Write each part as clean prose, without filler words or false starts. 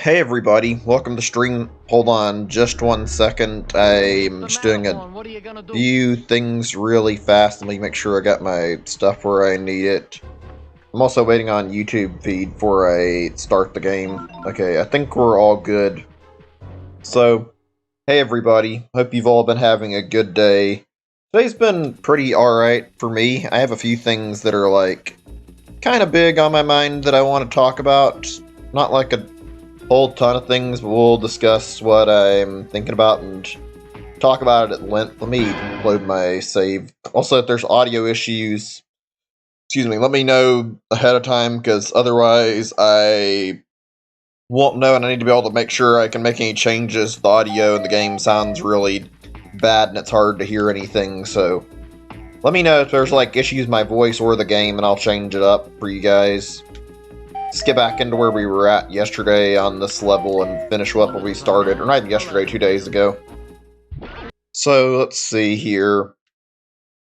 Hey everybody, welcome to stream. Hold on just 1 second. I'm just doing a few things really fast. Let me make sure I got my stuff where I need it. I'm also waiting on YouTube feed before I start the game. Okay, I think we're all good. So, hey everybody, hope you've all been having a good day. Today's been pretty alright for me. I have a few things that are like kind of big on my mind that I want to talk about. Not like a whole ton of things, but we'll discuss what I'm thinking about and talk about it at length. Let me load my save. Also, if there's audio issues, let me know ahead of time, because otherwise I won't know, and I need to be able to make sure I can make any changes. The audio in the game sounds really bad, and it's hard to hear anything, so let me know if there's like issues with my voice or the game, and I'll change it up for you guys. Let's get back into where we were at yesterday on this level and finish up where we started, or not yesterday, 2 days ago. So, let's see here.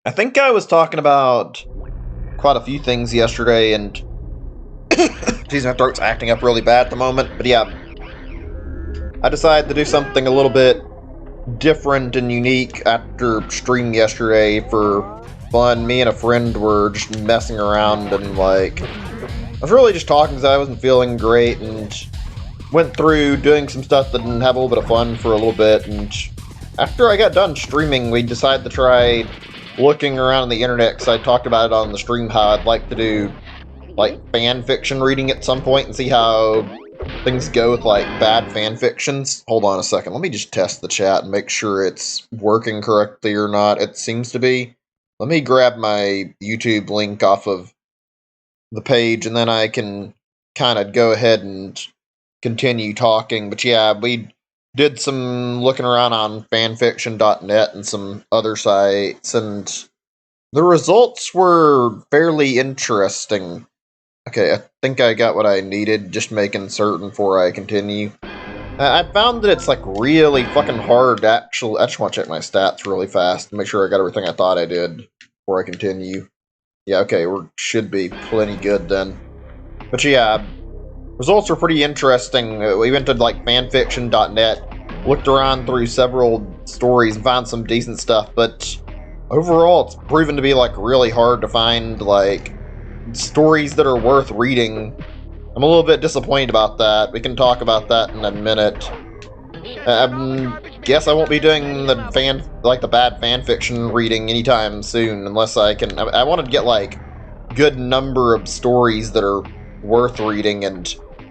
I think I was talking about quite a few things yesterday, and geez, my throat's acting up really bad at the moment, but yeah. I decided to do something a little bit different and unique after stream yesterday for fun. Me and a friend were just messing around and like I was really just talking because I wasn't feeling great, and went through doing some stuff that didn't have a little bit of fun for a little bit, and after I got done streaming, we decided to try looking around the internet, because I talked about it on the stream how I'd like to do like fan fiction reading at some point and see how things go with like bad fan fictions. Hold on a second, let me just test the chat and make sure it's working correctly or not. It seems to be. Let me grab my YouTube link off of the page, and then I can kind of go ahead and continue talking. But yeah, we did some looking around on fanfiction.net and some other sites, and the results were fairly interesting. Okay, I think I got what I needed, just making certain before I continue. I found that it's like really fucking hard to actually. I just want to check my stats really fast and make sure I got everything I thought I did before I continue. Yeah, okay, we should be plenty good then. But yeah, results are pretty interesting. We went to like fanfiction.net, looked around through several stories and found some decent stuff, but overall it's proven to be like really hard to find like stories that are worth reading. I'm a little bit disappointed about that. We can talk about that in a minute. Guess I won't be doing the bad fan fiction reading anytime soon, unless I can. I wanted to get like good number of stories that are worth reading, and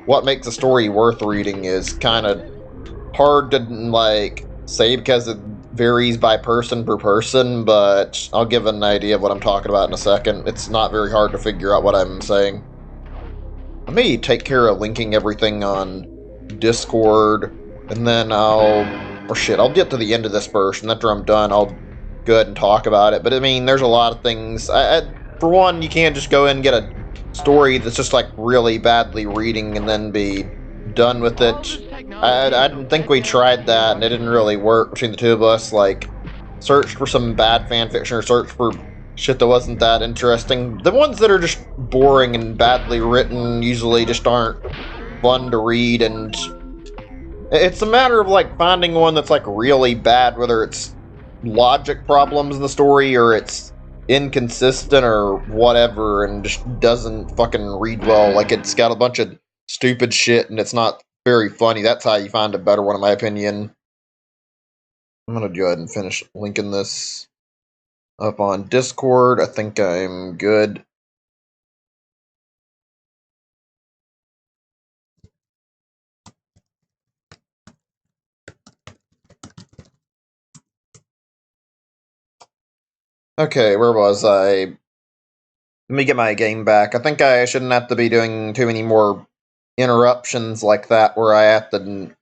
what makes a story worth reading is kind of hard to like say because it varies by person per person, but I'll give an idea of what I'm talking about in a second. It's not very hard to figure out what I'm saying. Let me take care of linking everything on Discord, and then I'll get to the end of this first, and after I'm done, I'll go ahead and talk about it. But I mean, there's a lot of things. For one, you can't just go in and get a story that's just like really badly reading and then be done with it. I didn't think we tried that, and it didn't really work between the two of us. Like, searched for some bad fanfiction or searched for shit that wasn't that interesting. The ones that are just boring and badly written usually just aren't fun to read, and it's a matter of like finding one that's like really bad, whether it's logic problems in the story or it's inconsistent or whatever, and just doesn't fucking read well. Like, it's got a bunch of stupid shit and it's not very funny. That's how you find a better one, in my opinion. I'm gonna go ahead and finish linking this up on Discord. I think I'm good. Okay, where was I? Let me get my game back. I think I shouldn't have to be doing too many more interruptions like that where I have to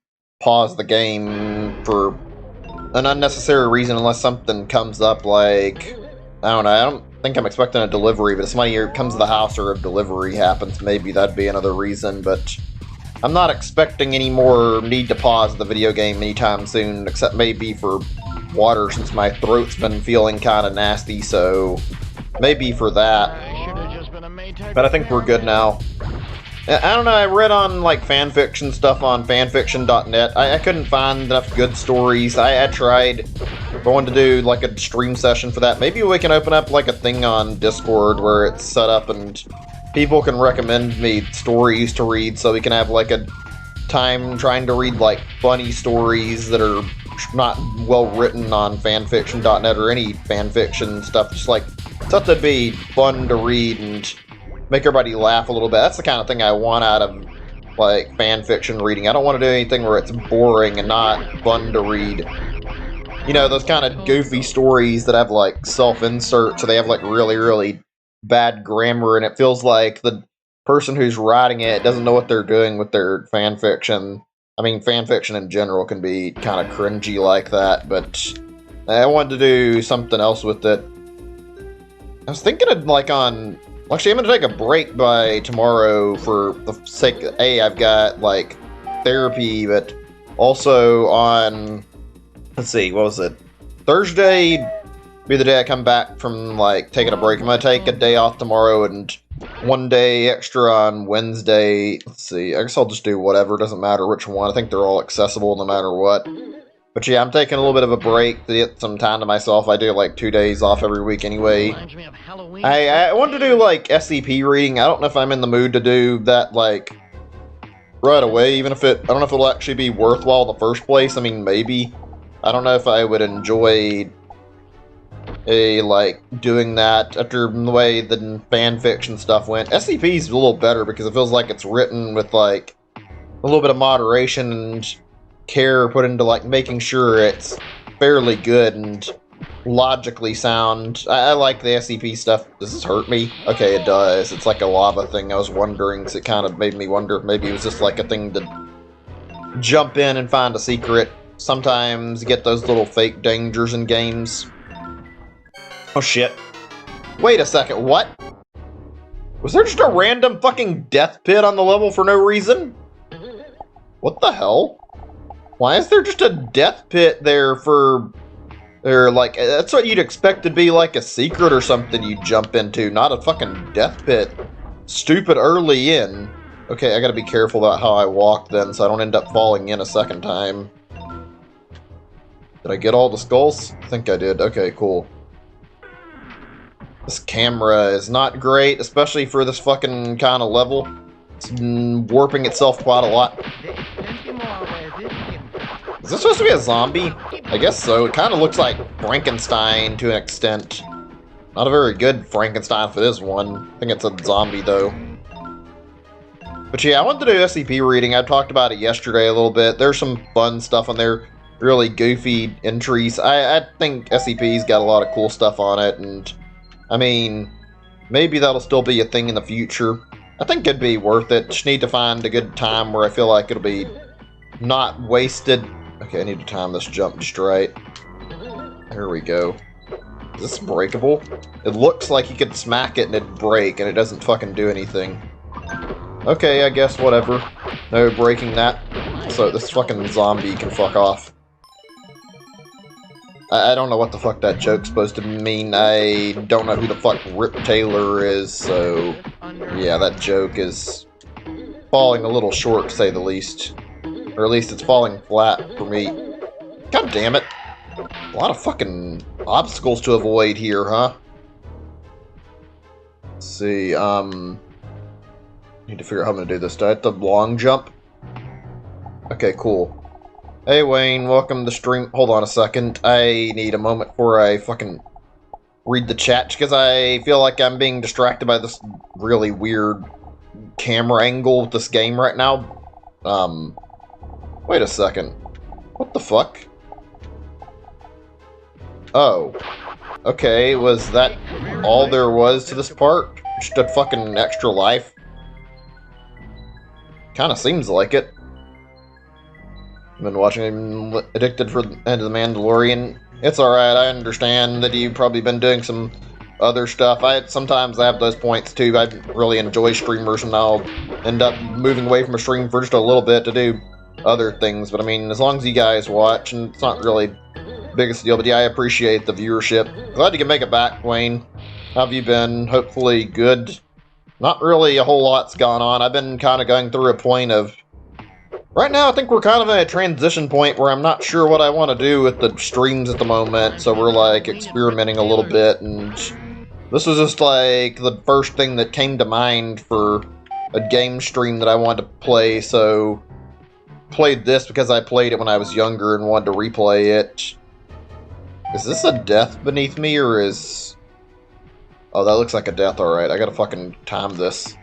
pause the game for an unnecessary reason unless something comes up like, I don't know, I don't think I'm expecting a delivery, but if somebody here comes to the house or a delivery happens, maybe that'd be another reason, but I'm not expecting any more need to pause the video game anytime soon, except maybe for water, since my throat's been feeling kind of nasty, so maybe for that. But I think we're good now. I don't know, I read on like fanfiction stuff on fanfiction.net. I couldn't find enough good stories. I tried. I wanted to do like a stream session for that. Maybe we can open up like a thing on Discord where it's set up and people can recommend me stories to read, so we can have like a time trying to read like funny stories that are not well written on fanfiction.net or any fanfiction stuff. Just like stuff that'd be fun to read and make everybody laugh a little bit. That's the kind of thing I want out of like fan fiction reading. I don't want to do anything where it's boring and not fun to read. You know, those kind of goofy stories that have like self-insert, so they have like really, really bad grammar, and it feels like the person who's writing it doesn't know what they're doing with their fan fiction. I mean, fan fiction in general can be kind of cringy like that, but I wanted to do something else with it. I was thinking of like on... Actually, I'm going to take a break by tomorrow for the sake of, A, I've got, like, therapy, but also on, let's see, what was it? Thursday be the day I come back from, like, taking a break. I'm going to take a day off tomorrow and one day extra on Wednesday. Let's see, I guess I'll just do whatever. It doesn't matter which one. I think they're all accessible no matter what. But yeah, I'm taking a little bit of a break to get some time to myself. I do like 2 days off every week anyway. I wanted to do like SCP reading. I don't know if I'm in the mood to do that like right away, even if I don't know if it'll actually be worthwhile in the first place. I mean, maybe. I don't know if I would enjoy like doing that after the way the fan fiction stuff went. SCP is a little better because it feels like it's written with like a little bit of moderation and care put into like making sure it's fairly good and logically sound. I like the SCP stuff. Does this hurt me? Okay, it does. It's like a lava thing. I was wondering, because it kind of made me wonder if maybe it was just like a thing to jump in and find a secret. Sometimes you get those little fake dangers in games. Oh shit. Wait a second, what? Was there just a random fucking death pit on the level for no reason? What the hell? Why is there just a death pit there for... Or, like, that's what you'd expect to be, like, a secret or something you jump into, not a fucking death pit. Stupid early in. Okay, I gotta be careful about how I walk then, so I don't end up falling in a second time. Did I get all the skulls? I think I did. Okay, cool. This camera is not great, especially for this fucking kind of level. It's warping itself quite a lot. Is this supposed to be a zombie? I guess so. It kind of looks like Frankenstein to an extent. Not a very good Frankenstein for this one. I think it's a zombie, though. But yeah, I wanted to do SCP reading. I talked about it yesterday a little bit. There's some fun stuff on there. Really goofy entries. I think SCP's got a lot of cool stuff on it. And, I mean, maybe that'll still be a thing in the future. I think it'd be worth it. Just need to find a good time where I feel like it'll be not wasted. Okay, I need to time this jump just right. There we go. Is this breakable? It looks like you could smack it and it'd break, and it doesn't fucking do anything. Okay, I guess whatever. No breaking that. So this fucking zombie can fuck off. I don't know what the fuck that joke's supposed to mean. I don't know who the fuck Rip Taylor is, so... Yeah, that joke is falling a little short, to say the least. Or at least it's falling flat for me. God damn it. A lot of fucking obstacles to avoid here, huh? Let's see, need to figure out how I'm gonna do this. Do I have to long jump? Okay, cool. Hey Wayne, welcome to the stream. Hold on a second. I need a moment before I fucking read the chat, because I feel like I'm being distracted by this really weird camera angle with this game right now. Wait a second. What the fuck? Oh. Okay, was that all there was to this part? Just a fucking extra life? Kinda seems like it. I've been watching Addicted for the End of the Mandalorian. It's alright, I understand that you've probably been doing some other stuff. Sometimes I have those points too. I really enjoy streamers and I'll end up moving away from a stream for just a little bit to do other things, but I mean, as long as you guys watch, and it's not really the biggest deal, but yeah, I appreciate the viewership. Glad you can make it back, Wayne. How have you been? Hopefully good. not really a whole lot's gone on. I've been kind of going through a point of... Right now, I think we're kind of at a transition point where I'm not sure what I want to do with the streams at the moment, so we're, like, experimenting a little bit, and this was just, like, the first thing that came to mind for a game stream that I wanted to play, so... Played this because I played it when I was younger and wanted to replay it. Is this a death beneath me, or is... Oh, that looks like a death, alright. I gotta fucking time this.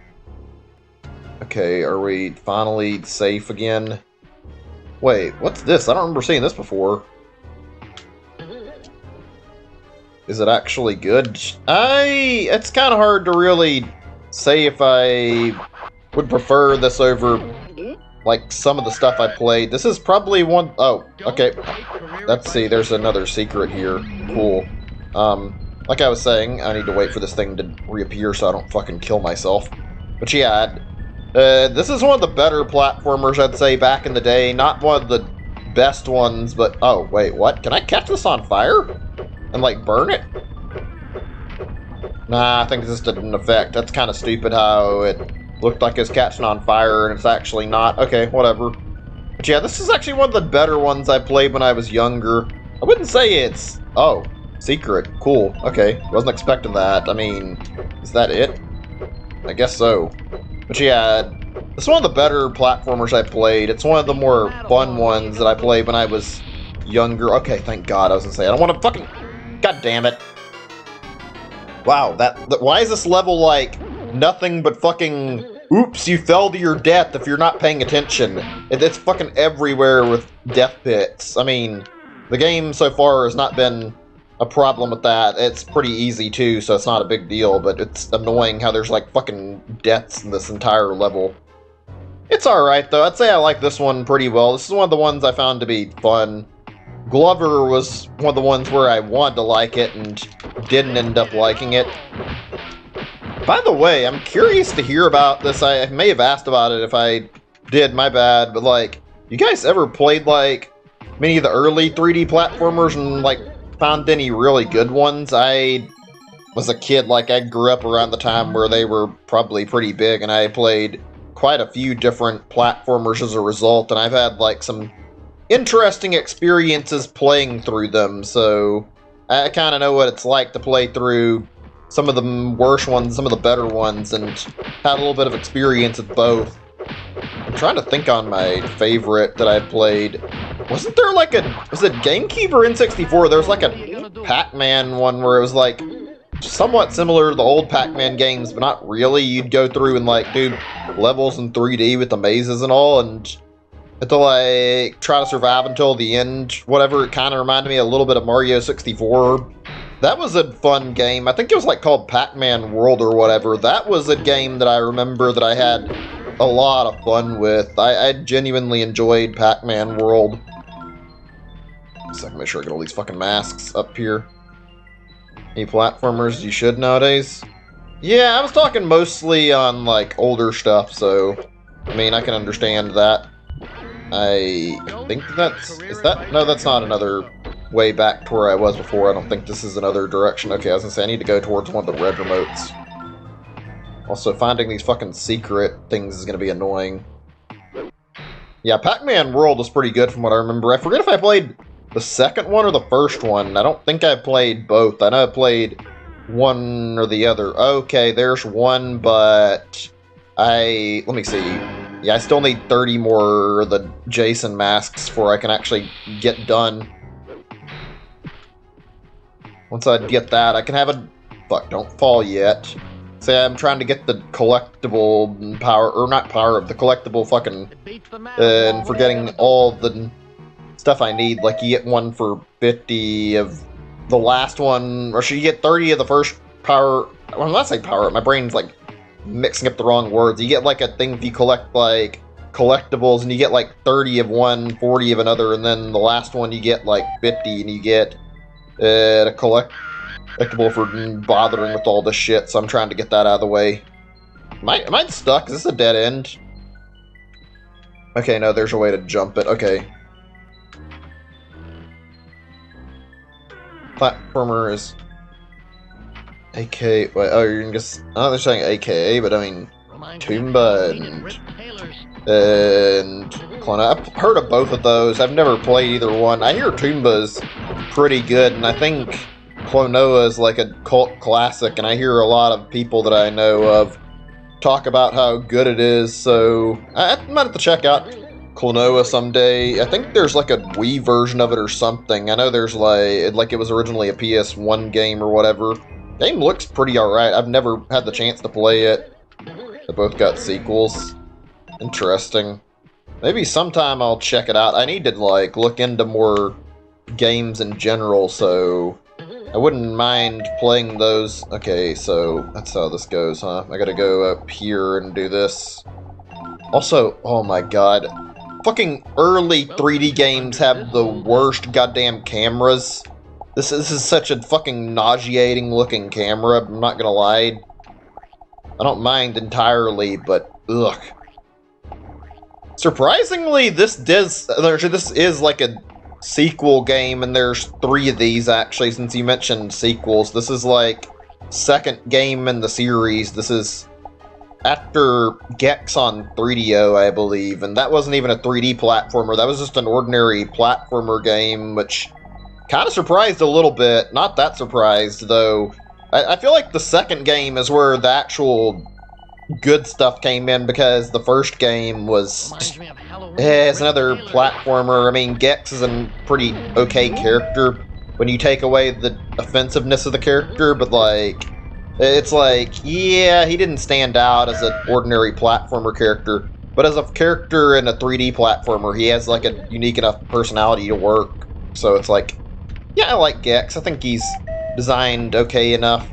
Okay, are we finally safe again? Wait, what's this? I don't remember seeing this before. Is it actually good? It's kind of hard to really say if I would prefer this over, like, some of the stuff I played. This is probably one... Oh, okay. Let's see, there's another secret here. Cool. Like I was saying, I need to wait for this thing to reappear so I don't fucking kill myself. But yeah, this is one of the better platformers, I'd say, back in the day. Not one of the best ones, but... Oh, wait, what? Can I catch this on fire? And, like, burn it? Nah, I think this didn't affect. That's kind of stupid how it looked like it's catching on fire and it's actually not. Okay, whatever. But yeah, this is actually one of the better ones I played when I was younger. I wouldn't say it's... Oh, secret. Cool. Okay, wasn't expecting that. I mean, is that it? I guess so. But yeah, it's one of the better platformers I played. It's one of the more fun ones that I played when I was younger. Okay, thank God. I was gonna say, I don't want to fucking... God damn it. Wow, why is this level like nothing but fucking... Oops, you fell to your death if you're not paying attention. It's fucking everywhere with death pits. I mean, the game so far has not been a problem with that. It's pretty easy too, so it's not a big deal, but it's annoying how there's like fucking deaths in this entire level. It's alright though. I'd say I like this one pretty well. This is one of the ones I found to be fun. Glover was one of the ones where I wanted to like it and didn't end up liking it. By the way, I'm curious to hear about this. I may have asked about it if I did, my bad, but like, you guys ever played like many of the early 3D platformers and like found any really good ones? I was a kid, like I grew up around the time where they were probably pretty big, and I played quite a few different platformers as a result, and I've had like some interesting experiences playing through them, so I kind of know what it's like to play through some of the worse ones, some of the better ones, and had a little bit of experience with both. I'm trying to think on my favorite that I played. Wasn't there like a... Was it GameCube or N64? There was like a Pac-Man one where it was like somewhat similar to the old Pac-Man games, but not really. You'd go through and like do levels in 3D with the mazes and all, and had to like try to survive until the end. Whatever, it kind of reminded me a little bit of Mario 64. That was a fun game. I think it was like called Pac-Man World or whatever. That was a game that I remember that I had a lot of fun with. I genuinely enjoyed Pac-Man World. So I can make sure I get all these fucking masks up here. Any platformers you should nowadays? Yeah, I was talking mostly on like older stuff, so I mean I can understand that. I think that's... Is that... No, that's not another way back to where I was before. I don't think this is another direction. Okay, I was gonna say I need to go towards one of the red remotes. Also, finding these fucking secret things is gonna be annoying. Yeah, Pac-Man World was pretty good from what I remember. I forget if I played the second one or the first one. I don't think I played both. I know I played one or the other. Okay, there's one, but let me see. Yeah, I still need 30 more of the Jason masks before I can actually get done. Once I get that, I can have a... Fuck, don't fall yet. Say, I'm trying to get the collectible power... Or not power, the collectible fucking... and forgetting all the stuff I need. Like, you get one for 50 of the last one. Or should you get 30 of the first power... Well, I'm not saying power, my brain's like mixing up the wrong words. You get like a thing if you collect like collectibles, and you get like 30 of one, 40 of another, and then the last one you get like 50, and you get a collectible for bothering with all this shit. So I'm trying to get that out of the way. Am I stuck? Is this a dead end? Okay, no, there's a way to jump it. Okay. Platformer is... AK. Wait, oh, you're just. Oh, they're saying AKA, but I mean, Toomba and Clona. I've heard of both of those. I've never played either one. I hear Toomba's pretty good, and I think Clonoa is like a cult classic, and I hear a lot of people that I know of talk about how good it is, so I might have to check out Clonoa someday. I think there's like a Wii version of it or something. I know there's like it was originally a PS1 game or whatever. Game looks pretty alright. I've never had the chance to play it. They both got sequels. Interesting. Maybe sometime I'll check it out. I need to like look into more games in general, so I wouldn't mind playing those. Okay, so that's how this goes, huh? I gotta go up here and do this. Also, oh my god. Fucking early 3D games have the worst goddamn cameras. This is such a fucking nauseating looking camera, I'm not gonna lie. I don't mind entirely, but ugh. Surprisingly, this is like a sequel game, and there's 3 of these actually, since you mentioned sequels. This is like second game in the series. This is after Gex on 3DO, I believe, and that wasn't even a 3D platformer. That was just an ordinary platformer game, which kind of surprised a little bit. Not that surprised, though. I feel like the second game is where the actual good stuff came in, because the first game was it's another platformer. I mean, Gex is a pretty okay character when you take away the offensiveness of the character, but like, it's like, yeah, he didn't stand out as an ordinary platformer character, but as a character in a 3D platformer, he has like a unique enough personality to work. So it's like, yeah, I like Gex. I think he's designed okay enough.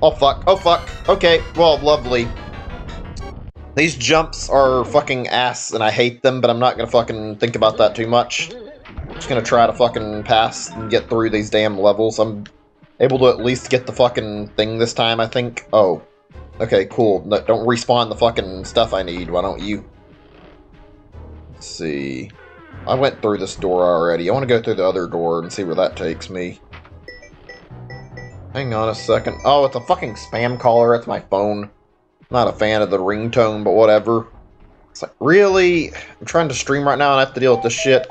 Oh fuck, oh fuck. Okay, well, lovely. These jumps are fucking ass, and I hate them, but I'm not gonna fucking think about that too much. I'm just gonna try to fucking pass and get through these damn levels. I'm able to at least get the fucking thing this time, I think. Oh. Okay, cool. No, don't respawn the fucking stuff I need, why don't you? Let's see. I went through this door already. I want to go through the other door and see where that takes me. Hang on a second. Oh, it's a fucking spam caller. It's my phone. Not a fan of the ringtone, but whatever. It's like, really? I'm trying to stream right now and I have to deal with this shit.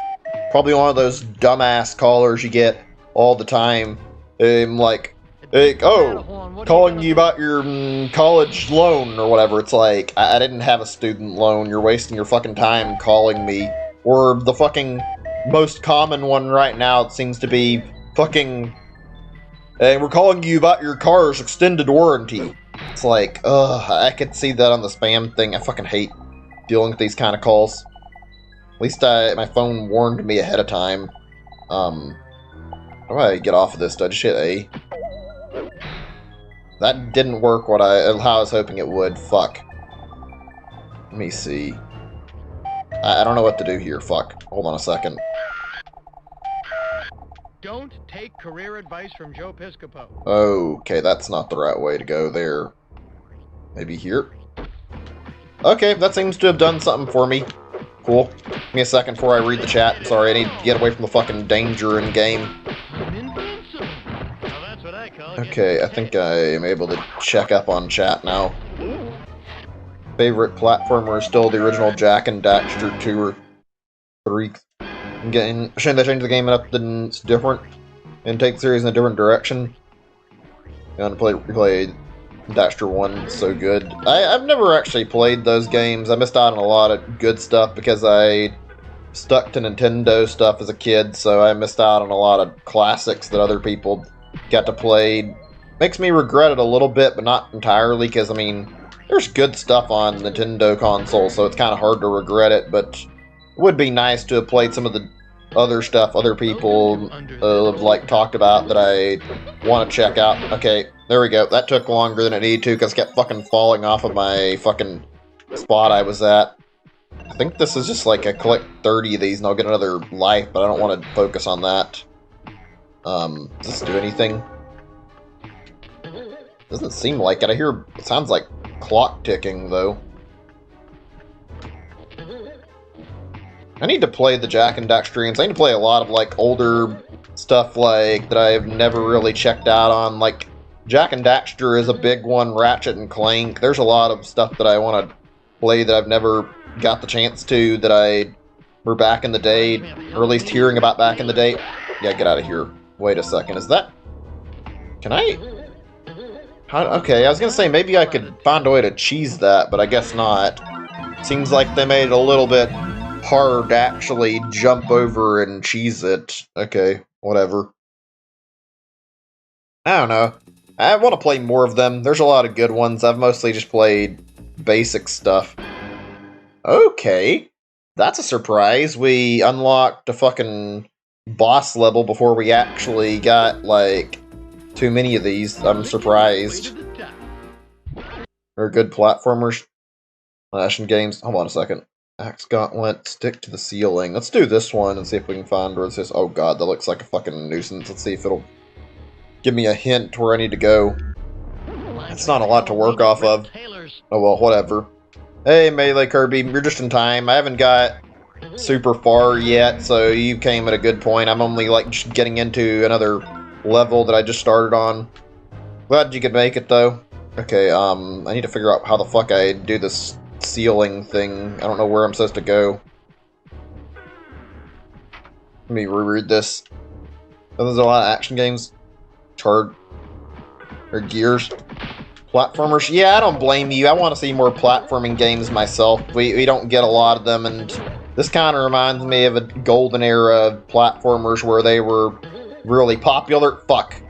Probably one of those dumbass callers you get all the time. Like, oh, calling you about your college loan or whatever. It's like, I didn't have a student loan. You're wasting your fucking time calling me. Or the fucking most common one right now, it seems to be fucking, hey, we're calling you about your car's extended warranty. It's like, ugh, I could see that on the spam thing. I fucking hate dealing with these kind of calls. At least my phone warned me ahead of time. How do I get off of this? Do I just hit A? That didn't work how I was hoping it would. Fuck. Let me see. I don't know what to do here. Fuck. Hold on a second. Don't take career advice from Joe Piscopo. Okay, that's not the right way to go there. Maybe here? Okay, that seems to have done something for me. Cool. Give me a second before I read the chat. Sorry, I need to get away from the fucking danger in game. Okay, I think I am able to check up on chat now. Favorite platformer is still the original Jak and Daxter 2 or 3. Shouldn't they change the game up then it's different and take the series in a different direction? You want to replay Daxter 1, it's so good. I've never actually played those games. I missed out on a lot of good stuff because I stuck to Nintendo stuff as a kid, so I missed out on a lot of classics that other people got to play. Makes me regret it a little bit, but not entirely, because, I mean, there's good stuff on Nintendo consoles, so it's kind of hard to regret it, but it would be nice to have played some of the other stuff other people like talked about that I want to check out. Okay, there we go. That took longer than it needed to because it kept fucking falling off of my fucking spot I was at. I think this is just like I collect 30 of these and I'll get another life, but I don't want to focus on that. Does this do anything? Doesn't seem like it. It sounds like clock ticking though. I need to play the Jak and Daxter streams. I need to play a lot of like older stuff like that I've never really checked out on. Like Jak and Daxter is a big one, Ratchet and Clank. There's a lot of stuff that I want to play that I've never got the chance to, that I were back in the day, or at least hearing about back in the day. Yeah, get out of here. Wait a second, is that... Can I... Okay, I was gonna say maybe I could find a way to cheese that, but I guess not. Seems like they made it a little bit hard to actually jump over and cheese it. Okay, whatever. I don't know. I want to play more of them. There's a lot of good ones. I've mostly just played basic stuff. Okay. That's a surprise. We unlocked a fucking boss level before we actually got, like, too many of these. I'm surprised. They're good platformers. Action games. Hold on a second. Axe Gauntlet, stick to the ceiling. Let's do this one and see if we can find where it says, oh god, that looks like a fucking nuisance. Let's see if it'll give me a hint where I need to go. It's not a lot to work off of. Oh well, whatever. Hey, Melee Kirby, you're just in time. I haven't got super far yet, so you came at a good point. I'm only, like, just getting into another level that I just started on. Glad you could make it, though. Okay, I need to figure out how the fuck I do this ceiling thing. I don't know where I'm supposed to go. Let me reread this. Oh, there's a lot of action games. Or Gears. Platformers. Yeah, I don't blame you. I want to see more platforming games myself. We don't get a lot of them, and this kind of reminds me of a golden era of platformers where they were really popular. Fuck.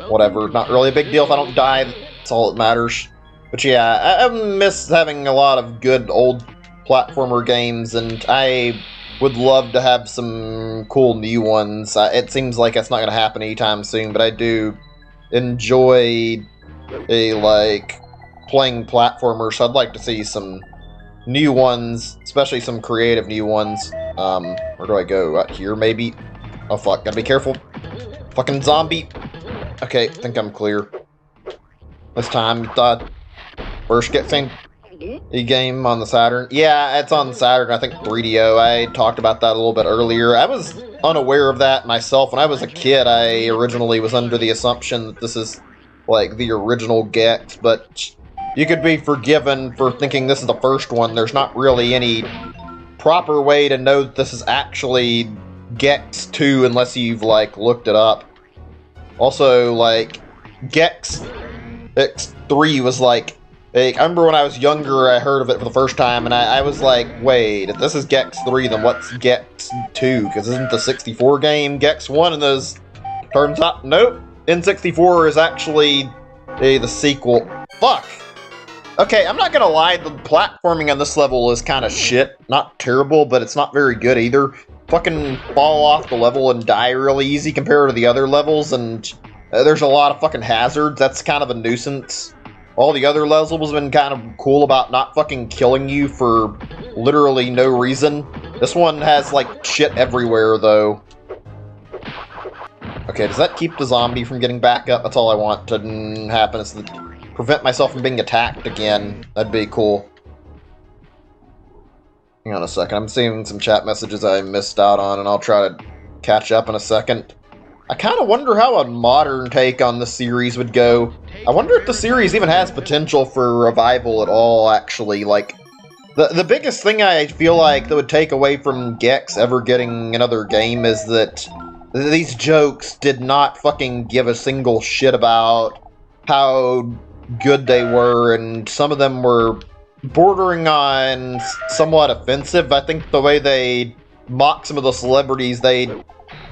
Whatever. Not really a big deal if I don't die. That's all that matters. But yeah, I miss having a lot of good old platformer games, and I would love to have some cool new ones. It seems like that's not going to happen anytime soon, but I do enjoy playing platformers, so I'd like to see some new ones, especially some creative new ones. Where do I go? Out here, maybe? Oh fuck, gotta be careful. Fucking zombie! Okay, I think I'm clear. This time, first get same game on the Saturn. Yeah, it's on the Saturn, I think 3DO. I talked about that a little bit earlier. I was unaware of that myself. When I was a kid, I originally was under the assumption that this is, like, the original Gex, but you could be forgiven for thinking this is the first one. There's not really any proper way to know that this is actually Gex 2 unless you've, like, looked it up. Also, like, Gex X3 was like, I remember when I was younger, I heard of it for the first time, and I was like, wait, if this is Gex 3, then what's Gex 2? Because isn't the 64 game Gex 1? And those turns out, nope, N64 is actually the sequel. Fuck! Okay, I'm not gonna lie, the platforming on this level is kind of shit. Not terrible, but it's not very good either. Fucking fall off the level and die really easy compared to the other levels, and there's a lot of fucking hazards. That's kind of a nuisance. All the other levels have been kind of cool about not fucking killing you for literally no reason. This one has, like, shit everywhere, though. Okay, does that keep the zombie from getting back up? That's all I want to happen, is to prevent myself from being attacked again. That'd be cool. Hang on a second, I'm seeing some chat messages I missed out on, and I'll try to catch up in a second. I kind of wonder how a modern take on the series would go. I wonder if the series even has potential for revival at all, actually. Like, the biggest thing I feel like that would take away from Gex ever getting another game is that these jokes did not fucking give a single shit about how good they were, and some of them were bordering on somewhat offensive. I think the way they mocked some of the celebrities, they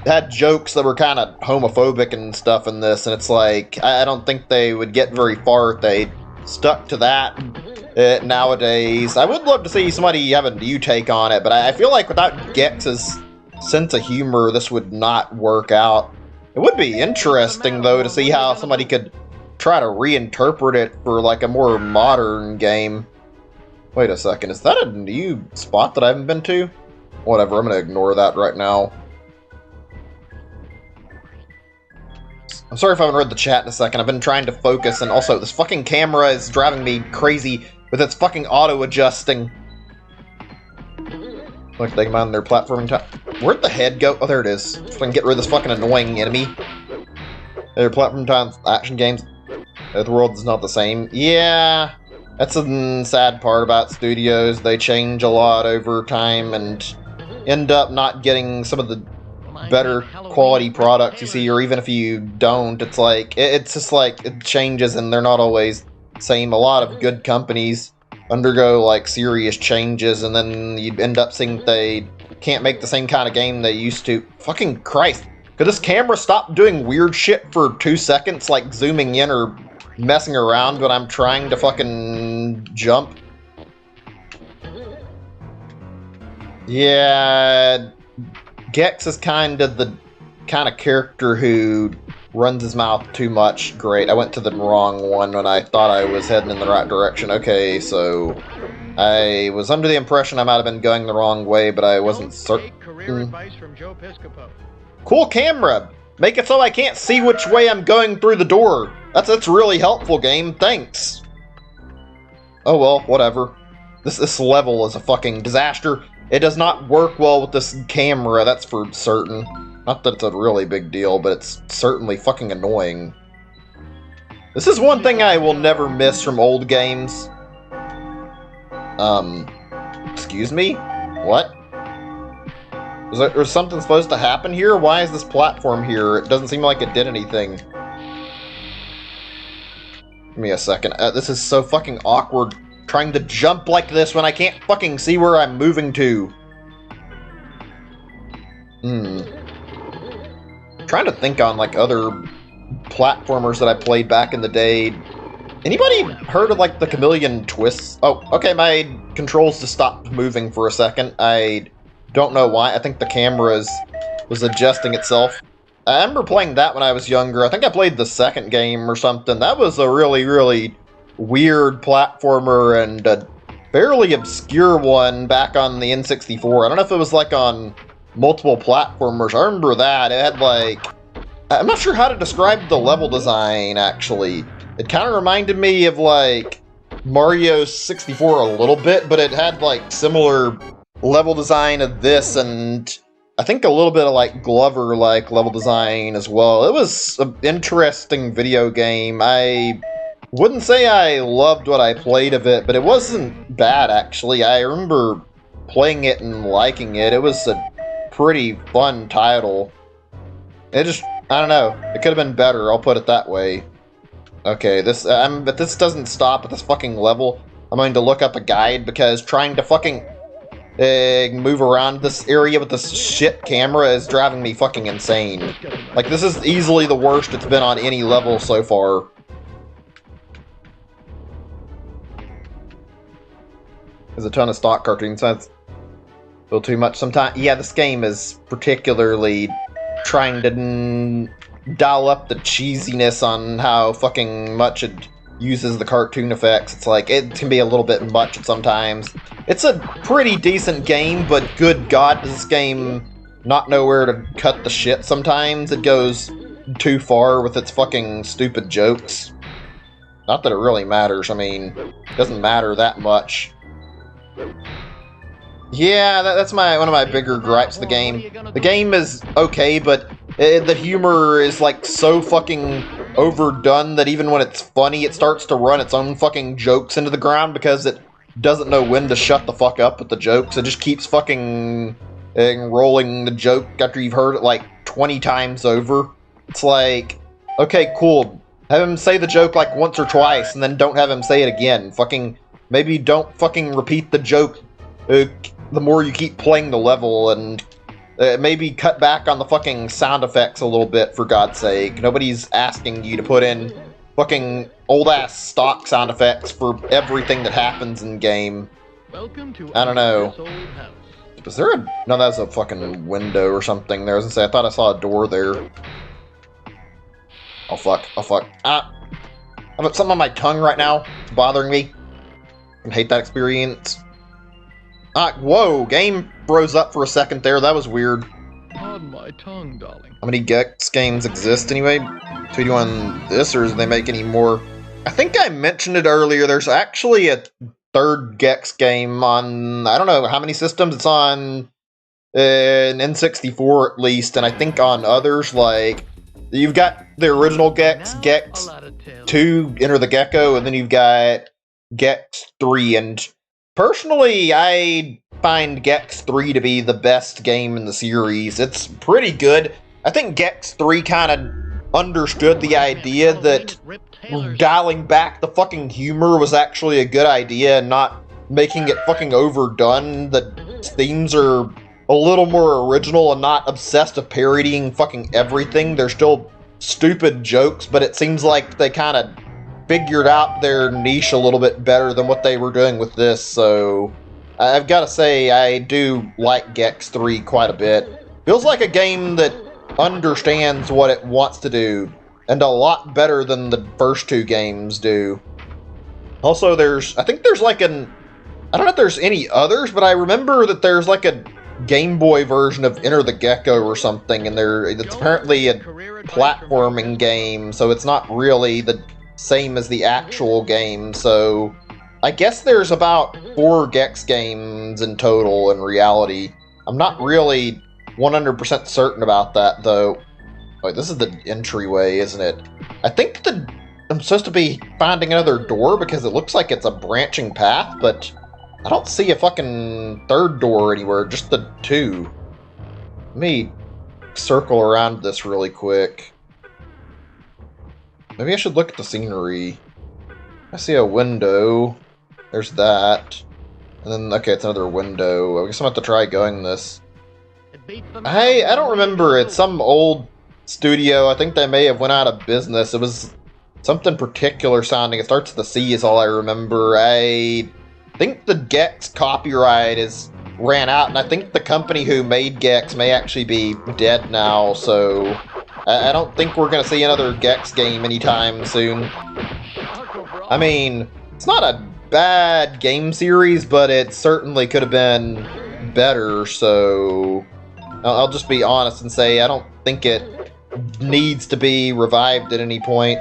had jokes that were kind of homophobic and stuff in this, and it's like, I don't think they would get very far if they stuck to that nowadays. I would love to see somebody have a new take on it, but I feel like without Gex's sense of humor, this would not work out. It would be interesting, though, to see how somebody could try to reinterpret it for, like, a more modern game. Wait a second, is that a new spot that I haven't been to? Whatever, I'm gonna ignore that right now. I'm sorry if I haven't read the chat in a second. I've been trying to focus, and also this fucking camera is driving me crazy with its fucking auto-adjusting. Like they mind their platforming time. Where'd the head go? Oh, there it is. So I can get rid of this fucking annoying enemy. Their platform time action games. The world is not the same. Yeah, that's a sad part about studios. They change a lot over time and end up not getting some of the better quality products you see, or even if you don't, it's like, it's just like, it changes and they're not always the same. A lot of good companies undergo like serious changes and then you end up seeing they can't make the same kind of game they used to. Fucking Christ. Could this camera stop doing weird shit for 2 seconds, like zooming in or messing around when I'm trying to fucking jump? Yeah, Gex is kind of the kind of character who runs his mouth too much. Great, I went to the wrong one when I thought I was heading in the right direction. Okay, so I was under the impression I might have been going the wrong way, but I wasn't certain. Cool camera! Make it so I can't see which way I'm going through the door. That's really helpful, game. Thanks. Oh well, whatever. This level is a fucking disaster. It does not work well with this camera, that's for certain. Not that it's a really big deal, but it's certainly fucking annoying. This is one thing I will never miss from old games. Excuse me? What? Was something supposed to happen here? Why is this platform here? It doesn't seem like it did anything. Give me a second. This is so fucking awkward. Trying to jump like this when I can't fucking see where I'm moving to. Trying to think on like other platformers that I played back in the day. Anybody heard of like the chameleon twists? Oh, okay, my controls just stopped moving for a second. I don't know why. I think the camera was adjusting itself. I remember playing that when I was younger. I think I played the second game or something. That was a really, really weird platformer and a fairly obscure one back on the N64. I don't know if it was like on multiple platformers. I remember that. It had like... I'm not sure how to describe the level design, actually. It kind of reminded me of like Mario 64 a little bit, but it had like similar level design of this and I think a little bit of like Glover like level design as well. It was an interesting video game. I wouldn't say I loved what I played of it, but it wasn't bad actually. I remember playing it and liking it. It was a pretty fun title. It just, I don't know, it could have been better, I'll put it that way. Okay, but this doesn't stop at this fucking level. I'm going to look up a guide because trying to fucking move around this area with this shit camera is driving me fucking insane. Like, this is easily the worst it's been on any level so far. There's a ton of stock cartoons, so that's a little too much sometimes. Yeah, this game is particularly trying to dial up the cheesiness on how fucking much it uses the cartoon effects. It's like, it can be a little bit much sometimes. It's a pretty decent game, but good God, does this game not know where to cut the shit sometimes? It goes too far with its fucking stupid jokes. Not that it really matters, I mean, it doesn't matter that much. Yeah, that's one of my bigger gripes of the game. The game is okay, but the humor is like so fucking overdone that even when it's funny, it starts to run its own fucking jokes into the ground because it doesn't know when to shut the fuck up with the jokes. It just keeps fucking rolling the joke after you've heard it like 20 times over. It's like, okay, cool. Have him say the joke like once or twice and then don't have him say it again. Fucking, maybe don't fucking repeat the joke the more you keep playing the level, and maybe cut back on the fucking sound effects a little bit, for God's sake. Nobody's asking you to put in fucking old-ass stock sound effects for everything that happens in game. Welcome to I don't know. old house. Was there a... No, that was a fucking window or something there. I was gonna say, I thought I saw a door there. Oh, fuck. Oh, fuck. Ah! I've got something on my tongue right now. It's bothering me. I hate that experience. Ah, whoa! Game froze up for a second there. That was weird. On my tongue, darling. How many Gex games exist anyway? So you on this, or do they make any more? I think I mentioned it earlier. There's actually a third Gex game on, I don't know how many systems. It's on an N64 at least, and I think on others like You've got the original Gex, Gex 2, Enter the Gecko, and then you've got Gex 3. And personally, I find Gex 3 to be the best game in the series. It's pretty good. I think Gex 3 kind of understood the idea that dialing back the fucking humor was actually a good idea and not making it fucking overdone. The themes are a little more original and not obsessed with parodying fucking everything. They're still stupid jokes, but it seems like they kind of figured out their niche a little bit better than what they were doing with this, so I've got to say I do like Gex 3 quite a bit. Feels like a game that understands what it wants to do, and a lot better than the first two games do. Also, I think there's like I don't know if there's any others, but I remember that there's like a Game Boy version of Enter the Gecko or something, and it's apparently a platforming game, so it's not really the same as the actual game, so I guess there's about 4 Gex games in total in reality. I'm not really 100% certain about that, though. Wait, this is the entryway, isn't it? I think I'm supposed to be finding another door because it looks like it's a branching path, but I don't see a fucking third door anywhere, just the 2. Let me circle around this really quick. Maybe I should look at the scenery. I see a window. There's that. And then, okay, it's another window. I guess I'm going to have to try going this. I don't remember. It's some old studio. I think they may have went out of business. It was something particular sounding. It starts with a C is all I remember. I think the Gex copyright ran out, and I think the company who made Gex may actually be dead now, so I don't think we're going to see another Gex game anytime soon. I mean, it's not a bad game series, but it certainly could have been better, so I'll just be honest and say I don't think it needs to be revived at any point.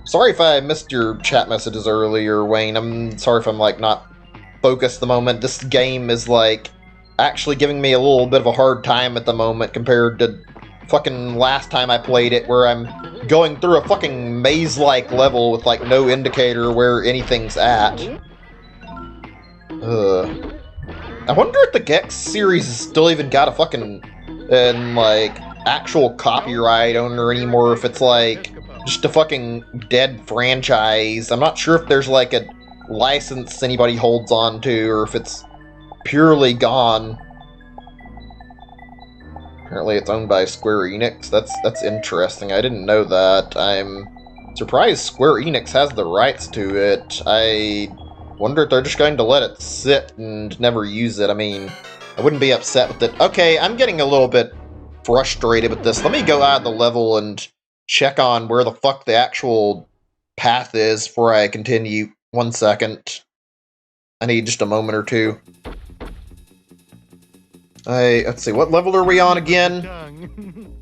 Sorry if I missed your chat messages earlier, Wayne. I'm sorry if I'm, like, not focused at the moment. This game is, like, actually giving me a little bit of a hard time at the moment compared to fucking last time I played it, where I'm going through a fucking maze-like level with, like, no indicator where anything's at. I wonder if the Gex series has still even got a fucking, like, actual copyright owner anymore, if it's, like, just a fucking dead franchise. I'm not sure if there's, like, a license anybody holds on to, or if it's purely gone. Apparently it's owned by Square Enix. That's interesting. I didn't know that. I'm surprised Square Enix has the rights to it. I wonder if they're just going to let it sit and never use it. I mean, I wouldn't be upset with it. Okay, I'm getting a little bit frustrated with this. Let me go out of the level and check on where the fuck the actual path is before I continue. 1 second. I need just a moment or two. Let's see, what level are we on again? I'm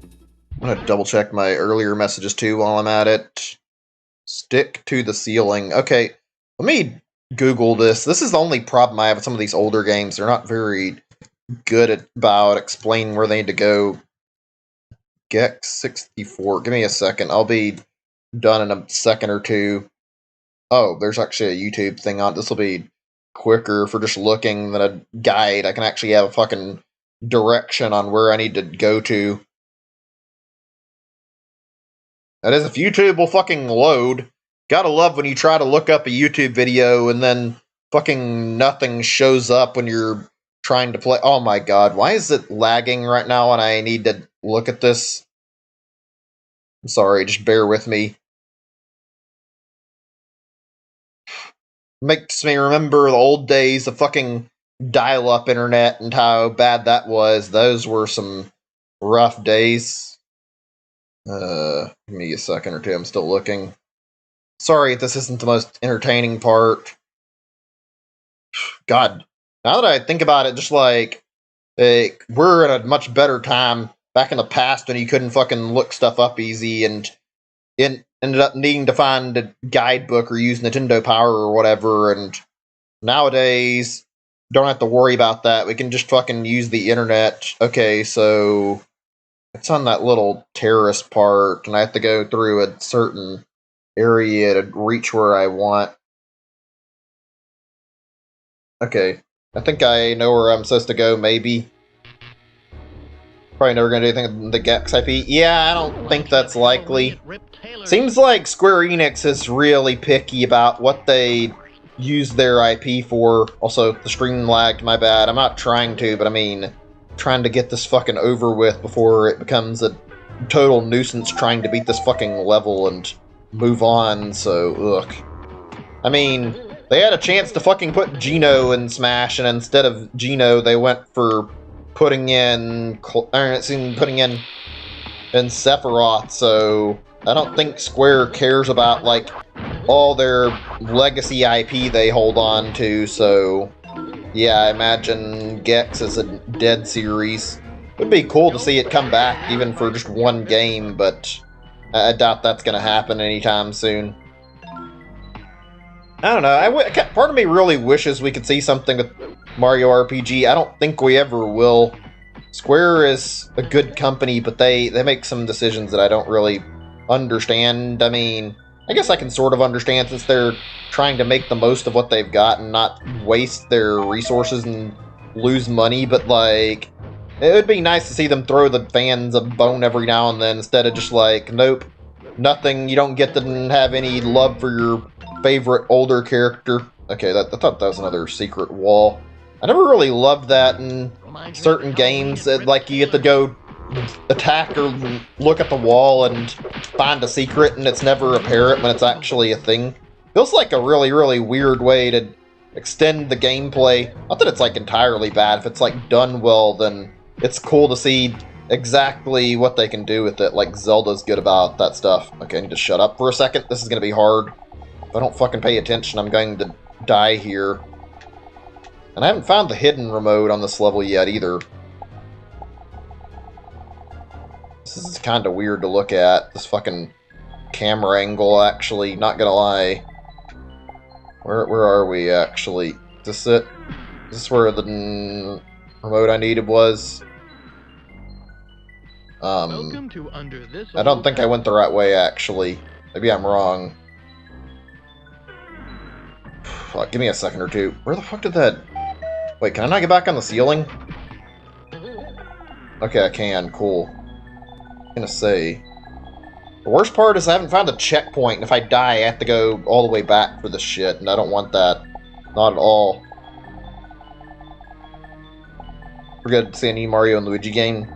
gonna double check my earlier messages too while I'm at it. Stick to the ceiling. Okay, let me Google this. This is the only problem I have with some of these older games. They're not very good about explaining where they need to go. Gex 64. Give me a second. I'll be done in a second or two. Oh, there's actually a YouTube thing on. This will be quicker for just looking than a guide. I can actually have a fucking direction on where I need to go to. That is, if YouTube will fucking load. Gotta love when you try to look up a YouTube video and then fucking nothing shows up when you're trying to play. Oh my god, why is it lagging right now and I need to look at this? I'm sorry, just bear with me. Makes me remember the old days of fucking dial-up internet and how bad that was. Those were some rough days. Give me a second or two, I'm still looking. Sorry if this isn't the most entertaining part. God, now that I think about it, just like, we're in a much better time back in the past when you couldn't fucking look stuff up easy and ended up needing to find a guidebook or use Nintendo Power or whatever, and nowadays, don't have to worry about that. We can just fucking use the internet. Okay, so It's on that little terrace part, and I have to go through a certain area to reach where I want. Okay, I think I know where I'm supposed to go, maybe. Probably never gonna do anything with the Gex IP. Yeah, I don't think that's likely. Seems like Square Enix is really picky about what they use their IP for. Also, the stream lagged, my bad. I'm not trying to, but I mean, trying to get this fucking over with before it becomes a total nuisance trying to beat this fucking level and move on, so, ugh. I mean, they had a chance to fucking put Geno in Smash, and instead of Geno, they went for putting in Sephiroth, so I don't think Square cares about, like, all their legacy IP they hold on to, so yeah, I imagine Gex is a dead series. It'd be cool to see it come back, even for just one game, but I doubt that's gonna happen anytime soon. I don't know, part of me really wishes we could see something with Mario RPG. I don't think we ever will. Square is a good company, but they make some decisions that I don't really understand. I mean, I guess I can sort of understand since they're trying to make the most of what they've got and not waste their resources and lose money, but like, it would be nice to see them throw the fans a bone every now and then instead of just like, nope, nothing, you don't get to have any love for your favorite older character. Okay, I thought that was another secret wall. I never really loved that in certain games, like you get to go attack or look at the wall and find a secret and it's never apparent when it's actually a thing. Feels like a really, really weird way to extend the gameplay. Not that it's like entirely bad. If it's like done well, then it's cool to see exactly what they can do with it. Like Zelda's good about that stuff. Okay, I need to shut up for a second. This is going to be hard. If I don't fucking pay attention, I'm going to die here. And I haven't found the hidden remote on this level yet either. This is kind of weird to look at. This fucking camera angle, actually. Not gonna lie. Where are we, actually? Is this it? Is this where the remote I needed was? I don't think I went the right way, actually. Maybe I'm wrong. Fuck, give me a second or two. Where the fuck did that... Wait, can I not get back on the ceiling? Okay, I can. Cool. I'm gonna say... The worst part is I haven't found a checkpoint, and if I die, I have to go all the way back for this shit, and I don't want that. Not at all. We're good to see a new Mario and Luigi game.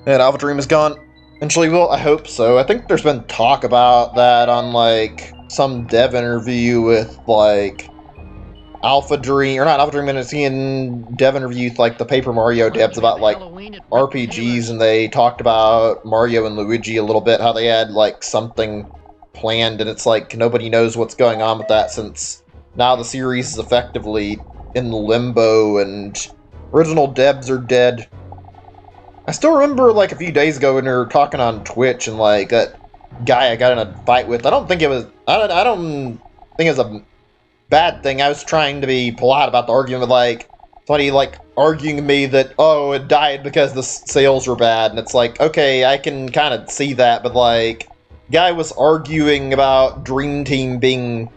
And Alpha Dream is gone. Eventually will, I hope so. I think there's been talk about that on, like, some dev interview with, like, Alpha Dream, or not Alpha Dream, and seeing dev interviews like the Paper Mario devs about like RPGs, and they talked about Mario and Luigi a little bit, how they had like something planned, and it's like nobody knows what's going on with that since now the series is effectively in limbo and original devs are dead. I still remember like a few days ago when we were talking on Twitch and like that guy I got in a fight with, I don't think it was a bad thing. I was trying to be polite about the argument, but like somebody like arguing to me that, oh, it died because the sales were bad, and it's like, okay, I can kind of see that, but like, guy was arguing about Dream Team being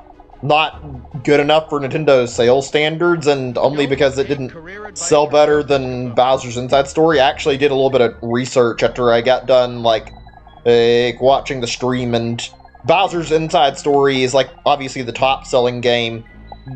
not good enough for Nintendo's sales standards, and only because it didn't sell better than Bowser's Inside Story. I actually did a little bit of research after I got done like watching the stream, and Bowser's Inside Story is, like, obviously the top-selling game.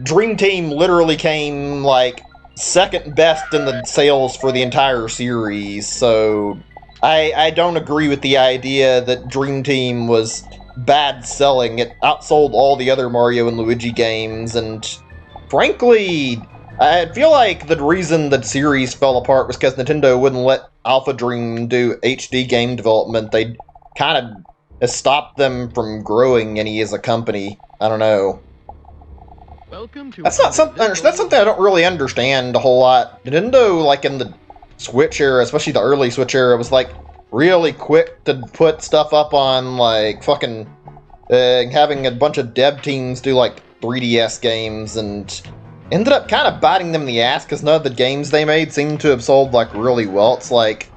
Dream Team literally came, like, second best in the sales for the entire series, so I don't agree with the idea that Dream Team was bad selling. It outsold all the other Mario and Luigi games, and frankly, I feel like the reason the series fell apart was because Nintendo wouldn't let Alpha Dream do HD game development. They kind of has stopped them from growing any as a company. I don't know. That's something I don't really understand a whole lot. Nintendo, like in the Switch era, especially the early Switch era, was like really quick to put stuff up on like fucking having a bunch of dev teams do like 3DS games, and ended up kind of biting them in the ass because none of the games they made seemed to have sold like really well. It's like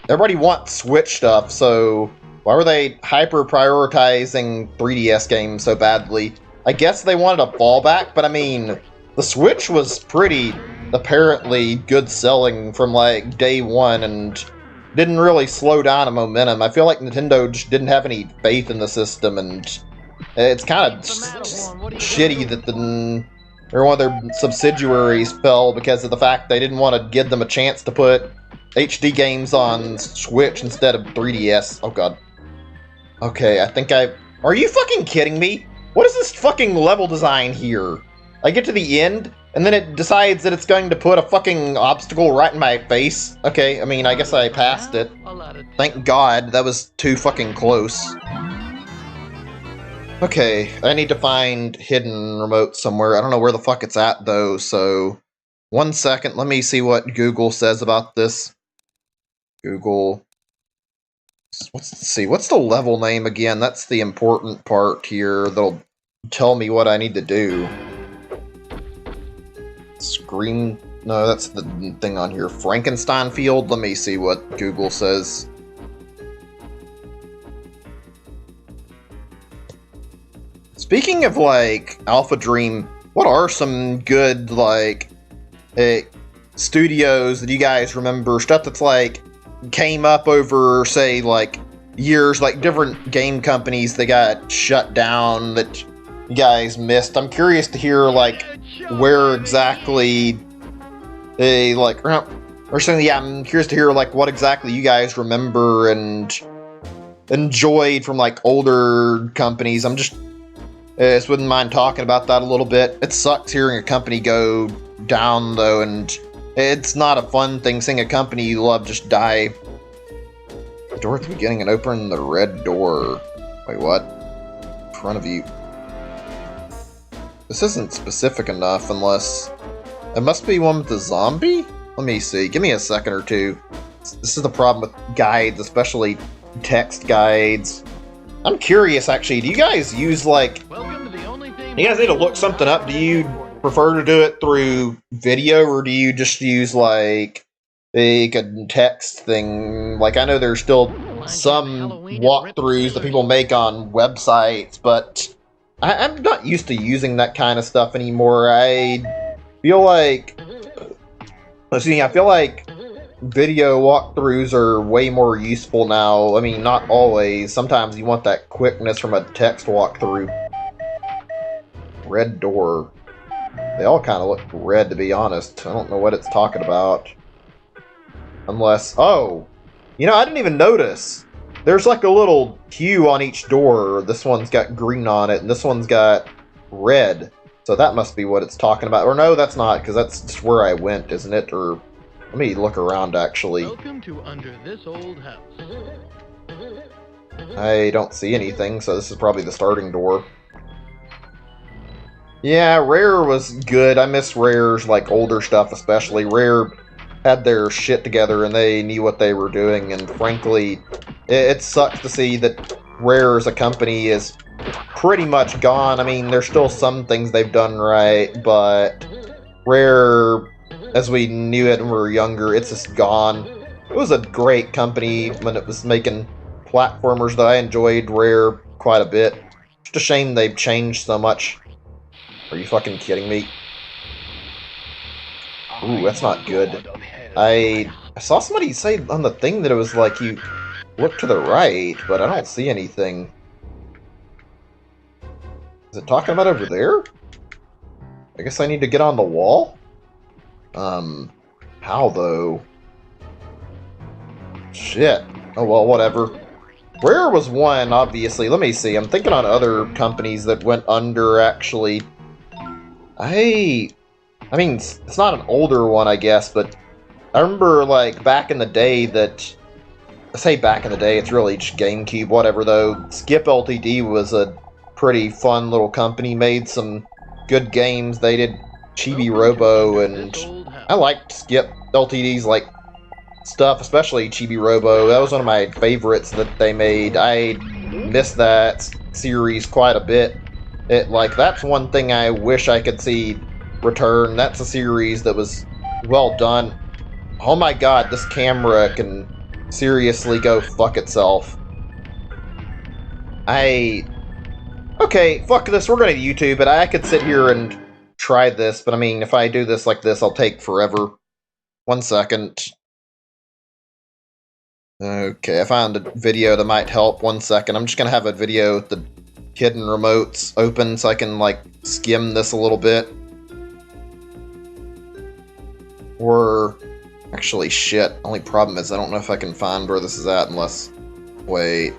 everybody wants Switch stuff, so why were they hyper-prioritizing 3DS games so badly? I guess they wanted a fallback, but I mean, the Switch was pretty apparently good selling from like day one and didn't really slow down in momentum. I feel like Nintendo just didn't have any faith in the system, and it's kind of shitty that or one of their subsidiaries fell because of the fact they didn't want to give them a chance to put HD games on Switch instead of 3DS. Oh god. Okay, I think are you fucking kidding me? What is this fucking level design here? I get to the end, and then it decides that it's going to put a fucking obstacle right in my face. Okay, I mean, I guess I passed it. Thank God, that was too fucking close. Okay, I need to find hidden remote somewhere. I don't know where the fuck it's at, though, so... 1 second, let me see what Google says about this. Google... Let's see, what's the level name again? That's the important part here that'll tell me what I need to do. Screen... No, that's the thing on here. Frankenstein Field? Let me see what Google says. Speaking of, like, Alpha Dream, what are some good, like, studios that you guys remember? Stuff that's, like, came up over, say, like, years, like, different game companies that got shut down that you guys missed. I'm curious to hear, like, where exactly they, like, or something. Yeah, I'm curious to hear, like, what exactly you guys remember and enjoyed from, like, older companies. I just wouldn't mind talking about that a little bit. It sucks hearing a company go down, though, and it's not a fun thing seeing a company you love just die. Door at the beginning and open the red door. Wait, what? In front of you. This isn't specific enough unless... It must be one with the zombie? Let me see. Give me a second or two. This is the problem with guides, especially text guides. I'm curious, actually, do you guys use, like... You guys need to look something up. Do you prefer to do it through video, or do you just use, like, a text thing? Like, I know there's still some walkthroughs that people make on websites, but I'm not used to using that kind of stuff anymore. I feel like... I feel like video walkthroughs are way more useful now. I mean, not always. Sometimes you want that quickness from a text walkthrough. Red door. They all kind of look red, to be honest. I don't know what it's talking about. Unless... Oh! You know, I didn't even notice. There's like a little hue on each door. This one's got green on it, and this one's got red. So that must be what it's talking about. Or no, that's not, because that's just where I went, isn't it? Or... Let me look around, actually. Welcome to under this old house. I don't see anything, so this is probably the starting door. Yeah, Rare was good. I miss Rare's, like, older stuff, especially. Rare had their shit together, and they knew what they were doing, and frankly, it sucks to see that Rare as a company is pretty much gone. I mean, there's still some things they've done right, but Rare... As we knew it when we were younger, it's just gone. It was a great company when it was making platformers that I enjoyed Rare quite a bit. Just a shame they've changed so much. Are you fucking kidding me? Ooh, that's not good. I saw somebody say on the thing that it was like you look to the right, but I don't see anything. Is it talking about over there? I guess I need to get on the wall? How though? Shit. Oh well, whatever. Rare was one, obviously. Let me see. I'm thinking on other companies that went under, actually. I mean, it's not an older one, I guess, but I remember, like, back in the day that... I say back in the day, it's really just GameCube, whatever, though. Skip Ltd was a pretty fun little company, made some good games. They did Chibi Robo, and I liked Skip Ltd's, like, stuff, especially Chibi Robo. That was one of my favorites that they made. I missed that series quite a bit. That's one thing I wish I could see return. That's a series that was well done. Oh my god, this camera can seriously go fuck itself. Okay, fuck this, we're gonna YouTube it. I could sit here and try this, but I mean, if I do this like this, I'll take forever. 1 second. Okay, I found a video that might help. 1 second. I'm just gonna have a video with the hidden remotes open so I can, like, skim this a little bit. Or... actually, shit. Only problem is I don't know if I can find where this is at unless... wait.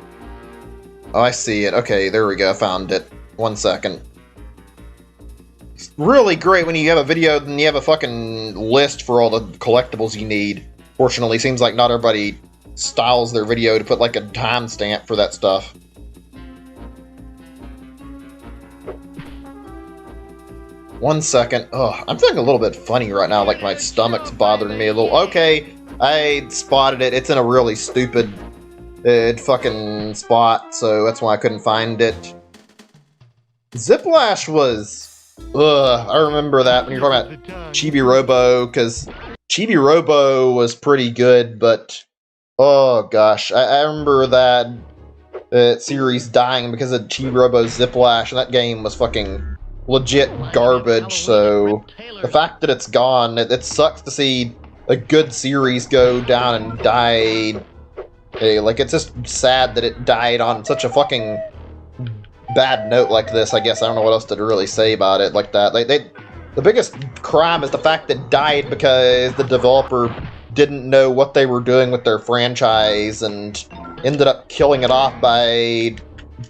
Oh, I see it. Okay, there we go. I found it. 1 second. It's really great when you have a video and you have a fucking list for all the collectibles you need. Fortunately, seems like not everybody styles their video to put like a timestamp for that stuff. One second. Ugh, I'm feeling a little bit funny right now, like my stomach's bothering me a little. Okay, I spotted it. It's in a really stupid fucking spot, so that's why I couldn't find it. Ziplash was... ugh, I remember that when you're talking about Chibi Robo, because Chibi Robo was pretty good, but... oh gosh, I remember that series dying because of Chibi Robo Ziplash, and that game was fucking legit garbage, so the fact that it's gone, it sucks to see a good series go down and die. Hey, like, it's just sad that it died on such a fucking bad note like this, I guess. I don't know what else to really say about it like that. The biggest crime is the fact that it died because the developer didn't know what they were doing with their franchise and ended up killing it off by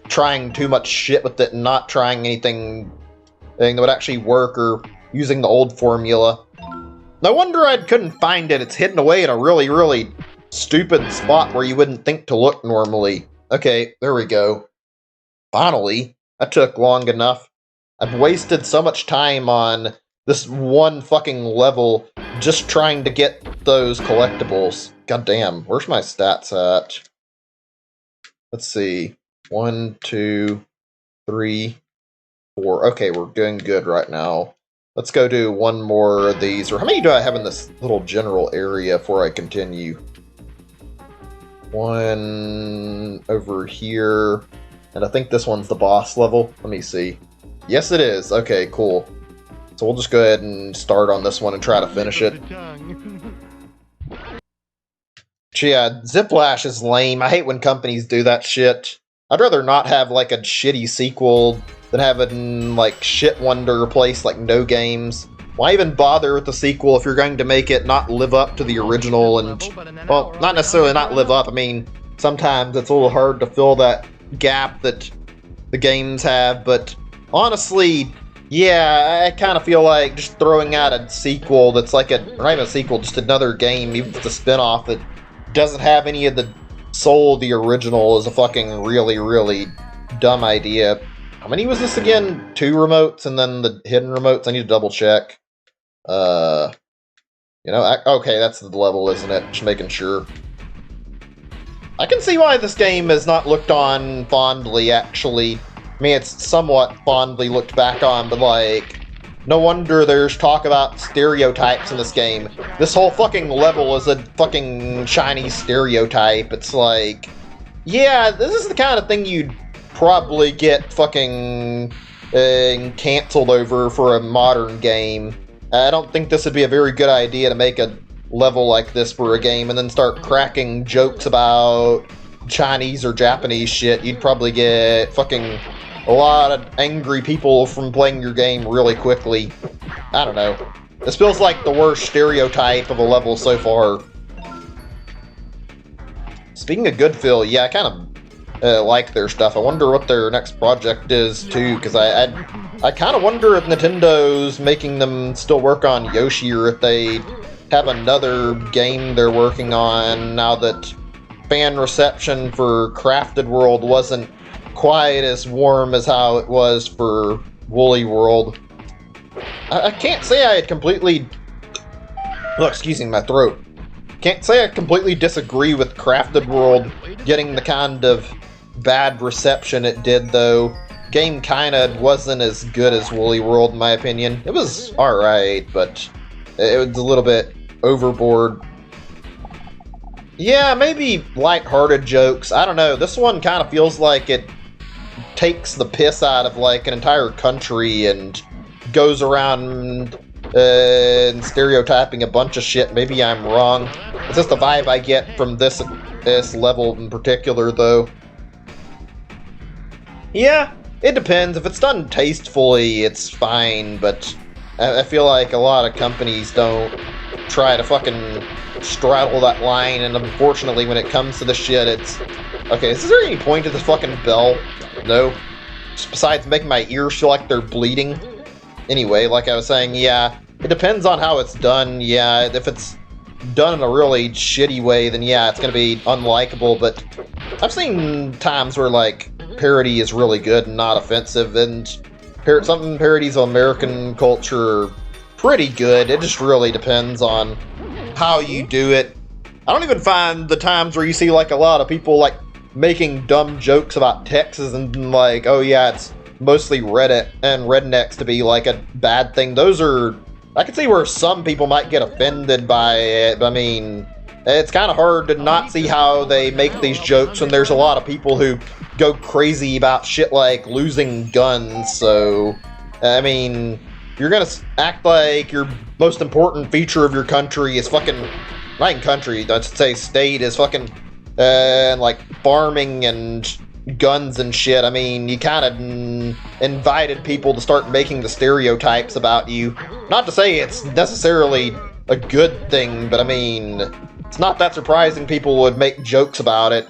trying too much shit with it and not trying anything that would actually work or using the old formula. No wonder I couldn't find it. It's hidden away in a really, really stupid spot where you wouldn't think to look normally. Okay, there we go. Finally. That took long enough. I've wasted so much time on this one fucking level just trying to get those collectibles. God damn, where's my stats at? Let's see. 1, 2, 3, 4. Okay, we're doing good right now. Let's go do one more of these. Or how many do I have in this little general area before I continue? One over here. And I think this one's the boss level. Let me see. Yes, it is. Okay, cool. So we'll just go ahead and start on this one and try to finish it. Yeah, Ziplash is lame. I hate when companies do that shit. I'd rather not have, like, a shitty sequel than having, like, Shit Wonder replace, like, no games. Why even bother with the sequel if you're going to make it not live up to the original and... well, not necessarily not live up. I mean, sometimes it's a little hard to fill that gap that the games have, but honestly, yeah, I kind of feel like just throwing out a sequel that's like a... or not even a sequel, just another game, even if it's a spin-off that doesn't have any of the soul of the original is a fucking really, really dumb idea. How many was this again? 2 remotes and then the hidden remotes? I need to double check. You know, okay, that's the level, isn't it? Just making sure. I can see why this game is not looked on fondly, actually. I mean, it's somewhat fondly looked back on, but, like, no wonder there's talk about stereotypes in this game. This whole fucking level is a fucking Chinese stereotype. It's like, yeah, this is the kind of thing you'd probably get fucking canceled over for a modern game. I don't think this would be a very good idea to make a level like this for a game and then start cracking jokes about Chinese or Japanese shit. You'd probably get fucking a lot of angry people from playing your game really quickly. I don't know. This feels like the worst stereotype of a level so far. Speaking of good feel, yeah, I kind of like their stuff. I wonder what their next project is, too, because I kind of wonder if Nintendo's making them still work on Yoshi, or if they have another game they're working on now that fan reception for Crafted World wasn't quite as warm as how it was for Woolly World. I can't say I had completely... oh, excuse me, my throat. Can't say I completely disagree with Crafted World getting the kind of bad reception it did, though. Game kinda wasn't as good as Woolly World, in my opinion. It was alright, but it was a little bit overboard. Yeah, maybe lighthearted jokes. I don't know. This one kind of feels like it takes the piss out of like an entire country and goes around and stereotyping a bunch of shit. Maybe I'm wrong. It's just the vibe I get from this level in particular, though. Yeah, it depends. If it's done tastefully, it's fine, but I feel like a lot of companies don't try to fucking straddle that line, and unfortunately when it comes to the shit, it's... Okay, is there any point to the fucking bell? No. Just besides making my ears feel like they're bleeding. Anyway, like I was saying, yeah, it depends on how it's done. Yeah, if it's done in a really shitty way, then yeah, it's gonna be unlikable, but I've seen times where, like, parody is really good and not offensive, and some parodies of American culture are pretty good. It just really depends on how you do it. I don't even find the times where you see, like, a lot of people, like, making dumb jokes about Texas and, like, oh yeah, it's mostly Reddit and rednecks to be, like, a bad thing. Those are... I can see where some people might get offended by it, but I mean, it's kind of hard to not see how they make these jokes when there's a lot of people who go crazy about shit like losing guns, so, I mean, you're gonna act like your most important feature of your country is fucking, not even country, let's say state, is fucking, like, farming and guns and shit. I mean, you kind of invited people to start making the stereotypes about you. Not to say it's necessarily a good thing, but I mean, it's not that surprising people would make jokes about it.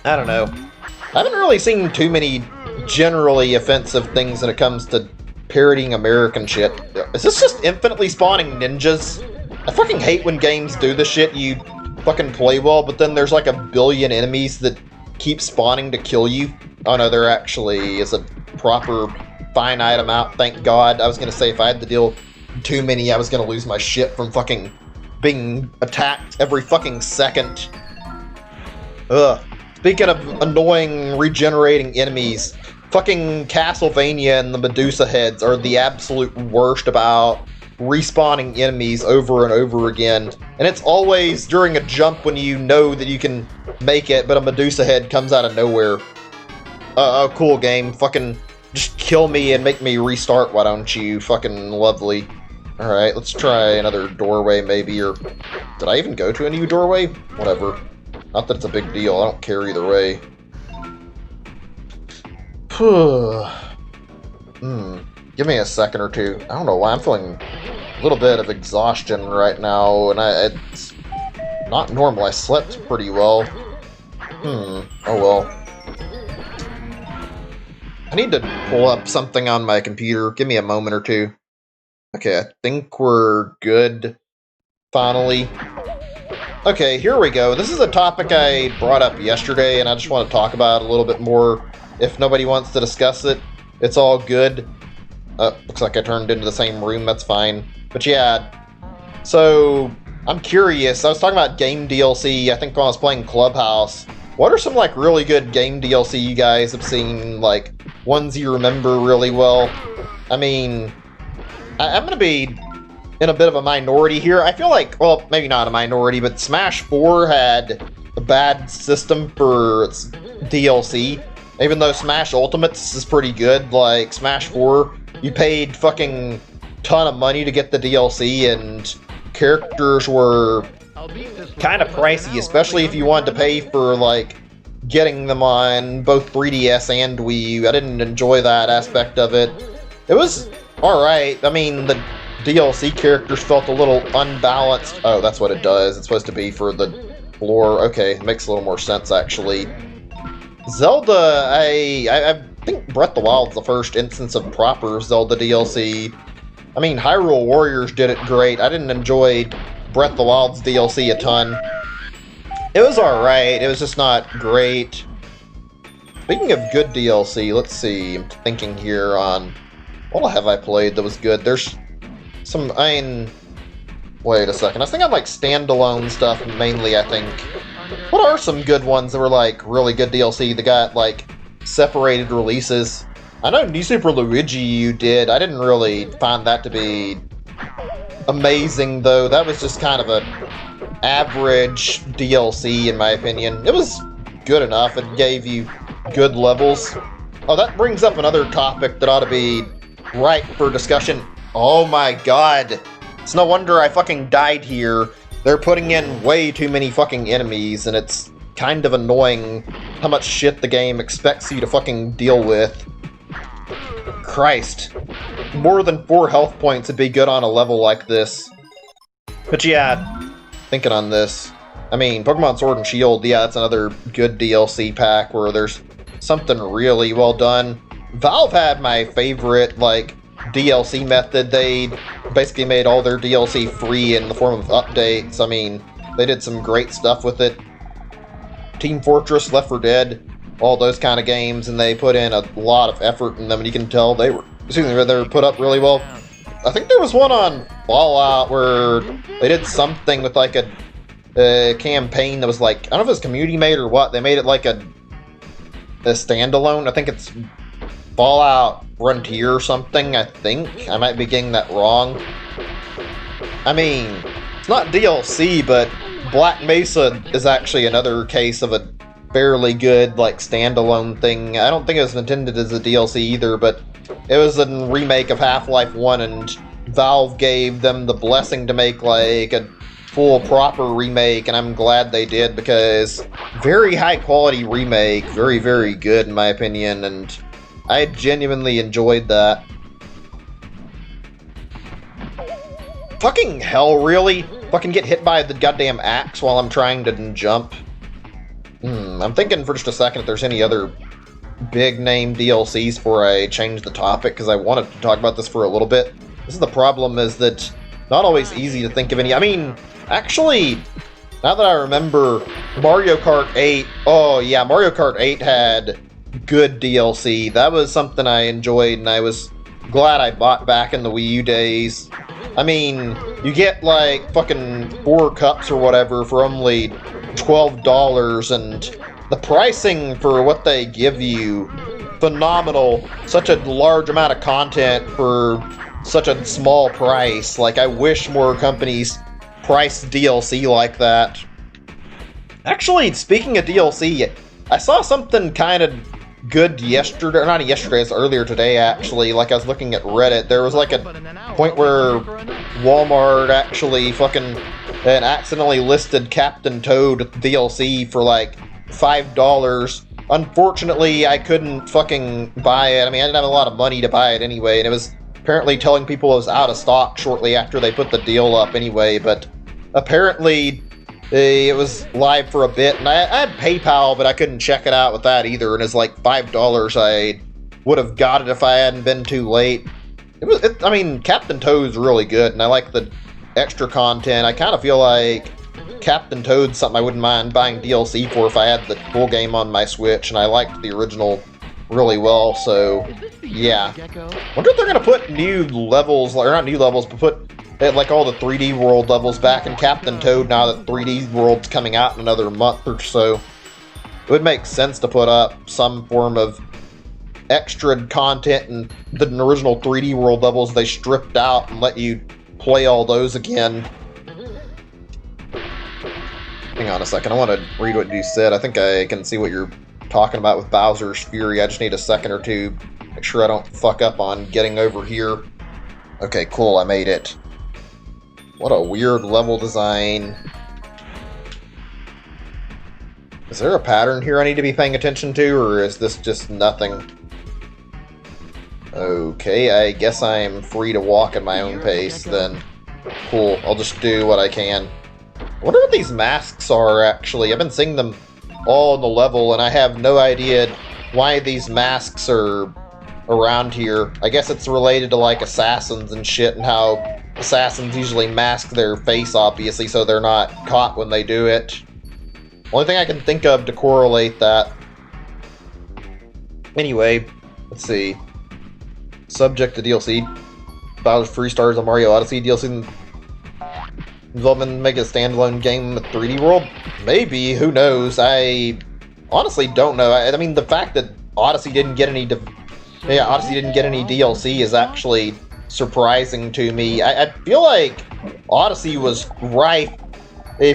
I don't know. I haven't really seen too many generally offensive things when it comes to parodying American shit. Is this just infinitely spawning ninjas? I fucking hate when games do this shit. You fucking play well, but then there's like a billion enemies that keep spawning to kill you. Oh no, there actually is a proper finite amount, thank God. I was gonna say if I had to deal too many, I was gonna lose my shit from fucking being attacked every fucking second. Ugh. Speaking of annoying regenerating enemies, fucking Castlevania and the Medusa heads are the absolute worst about respawning enemies over and over again. And it's always during a jump when you know that you can make it, but a Medusa head comes out of nowhere. Oh, cool game. Fucking just kill me and make me restart, why don't you? Fucking lovely. Alright, let's try another doorway maybe, or... Did I even go to a new doorway? Whatever. Not that it's a big deal, I don't care either way. Give me a second or two. I don't know why, I'm feeling a little bit of exhaustion right now, and it's not normal. I slept pretty well. Oh well. I need to pull up something on my computer. Give me a moment or two. Okay, I think we're good. Finally. Okay, here we go. This is a topic I brought up yesterday, and I just want to talk about it a little bit more. If nobody wants to discuss it, it's all good. Looks like I turned into the same room, that's fine. But yeah, so I'm curious. I was talking about game DLC, I think when I was playing Clubhouse. What are some, like, really good game DLC you guys have seen, like, ones you remember really well? I mean, I'm gonna be in a bit of a minority here. I feel like, well, maybe not a minority, but Smash 4 had a bad system for its DLC. Even though Smash Ultimates is pretty good, like, Smash 4, you paid fucking ton of money to get the DLC, and characters were kind of pricey, especially if you wanted to pay for, like, getting them on both 3DS and Wii U. I didn't enjoy that aspect of it. It was alright. I mean, the DLC characters felt a little unbalanced. Oh, that's what it does. It's supposed to be for the lore. Okay, it makes a little more sense, actually. Zelda, I think Breath of the Wild's the first instance of proper Zelda DLC. I mean, Hyrule Warriors did it great. I didn't enjoy Breath of the Wild's DLC a ton. It was alright, it was just not great. Speaking of good DLC, let's see, I'm thinking here on... What have I played that was good? There's some, I mean... Wait a second, I think I like standalone stuff mainly, I think. What are some good ones that were, like, really good DLC that got, like, separated releases? I know New Super Luigi you did. I didn't really find that to be amazing, though. That was just kind of a average DLC in my opinion. It was good enough. It gave you good levels. Oh, that brings up another topic that ought to be ripe for discussion. Oh my god. It's no wonder I fucking died here. They're putting in way too many fucking enemies, and it's kind of annoying how much shit the game expects you to fucking deal with. Christ. More than 4 health points would be good on a level like this. But yeah, thinking on this. I mean, Pokemon Sword and Shield, yeah, that's another good DLC pack where there's something really well done. Valve had my favorite, like, DLC method. They basically made all their DLC free in the form of updates. I mean, they did some great stuff with it. Team Fortress, Left 4 Dead, all those kind of games, and they put in a lot of effort in them, and you can tell they were put up really well. I think there was one on Fallout where they did something with like a campaign that was like, I don't know if it was community made or what. They made it like a standalone. I think it's Fallout Frontier or something, I think. I might be getting that wrong. I mean, it's not DLC, but Black Mesa is actually another case of a fairly good, like, standalone thing. I don't think it was intended as a DLC either, but it was a remake of Half-Life 1, and Valve gave them the blessing to make, like, a full, proper remake, and I'm glad they did, because very high-quality remake, very, very good, in my opinion, and I genuinely enjoyed that. Fucking hell, really? Fucking get hit by the goddamn axe while I'm trying to jump? I'm thinking for just a second if there's any other big-name DLCs before I change the topic, because I wanted to talk about this for a little bit. This is the problem, is that not always easy to think of any. I mean, actually, now that I remember, Mario Kart 8, oh yeah, Mario Kart 8 had good DLC. That was something I enjoyed, and I was glad I bought back in the Wii U days. I mean, you get like fucking 4 cups or whatever for only $12, and the pricing for what they give you, phenomenal. Such a large amount of content for such a small price. Like, I wish more companies priced DLC like that. Actually, speaking of DLC, I saw something kind of good yesterday, or not yesterday, it's earlier today actually. Like, I was looking at Reddit, there was like a point where Walmart actually fucking accidentally listed Captain Toad DLC for like $5. Unfortunately, I couldn't fucking buy it. I mean, I didn't have a lot of money to buy it anyway, and it was apparently telling people it was out of stock shortly after they put the deal up anyway, but apparently it was live for a bit, and I had PayPal, but I couldn't check it out with that either, and it's like $5. I would have got it if I hadn't been too late. I mean, Captain Toad's really good, and I like the extra content. I kind of feel like Captain Toad's something I wouldn't mind buying DLC for if I had the full game on my Switch, and I liked the original really well, so yeah. Wonder if they're gonna put new levels, or not new levels, but put like all the 3D World levels back in Captain Toad now that 3D World's coming out in another month or so. It would make sense to put up some form of extra content and the original 3D World levels they stripped out and let you play all those again. Hang on a second, I want to read what you said. I think I can see what you're talking about with Bowser's Fury. I just need a second or two. Make sure I don't fuck up on getting over here. Okay, cool, I made it. What a weird level design. Is there a pattern here I need to be paying attention to, or is this just nothing? Okay, I guess I'm free to walk at my own pace then. Cool, I'll just do what I can. I wonder what these masks are, actually. I've been seeing them all in the level, and I have no idea why these masks are around here. I guess it's related to, like, assassins and shit, and how assassins usually mask their face, obviously, so they're not caught when they do it. Only thing I can think of to correlate that. Anyway, let's see. Subject to DLC. Bowser's Free Stars on Mario Odyssey DLC development make a standalone game with 3D World? Maybe, who knows? I honestly don't know. I mean, the fact that Odyssey didn't get any DLC is actually surprising to me. I feel like Odyssey was rife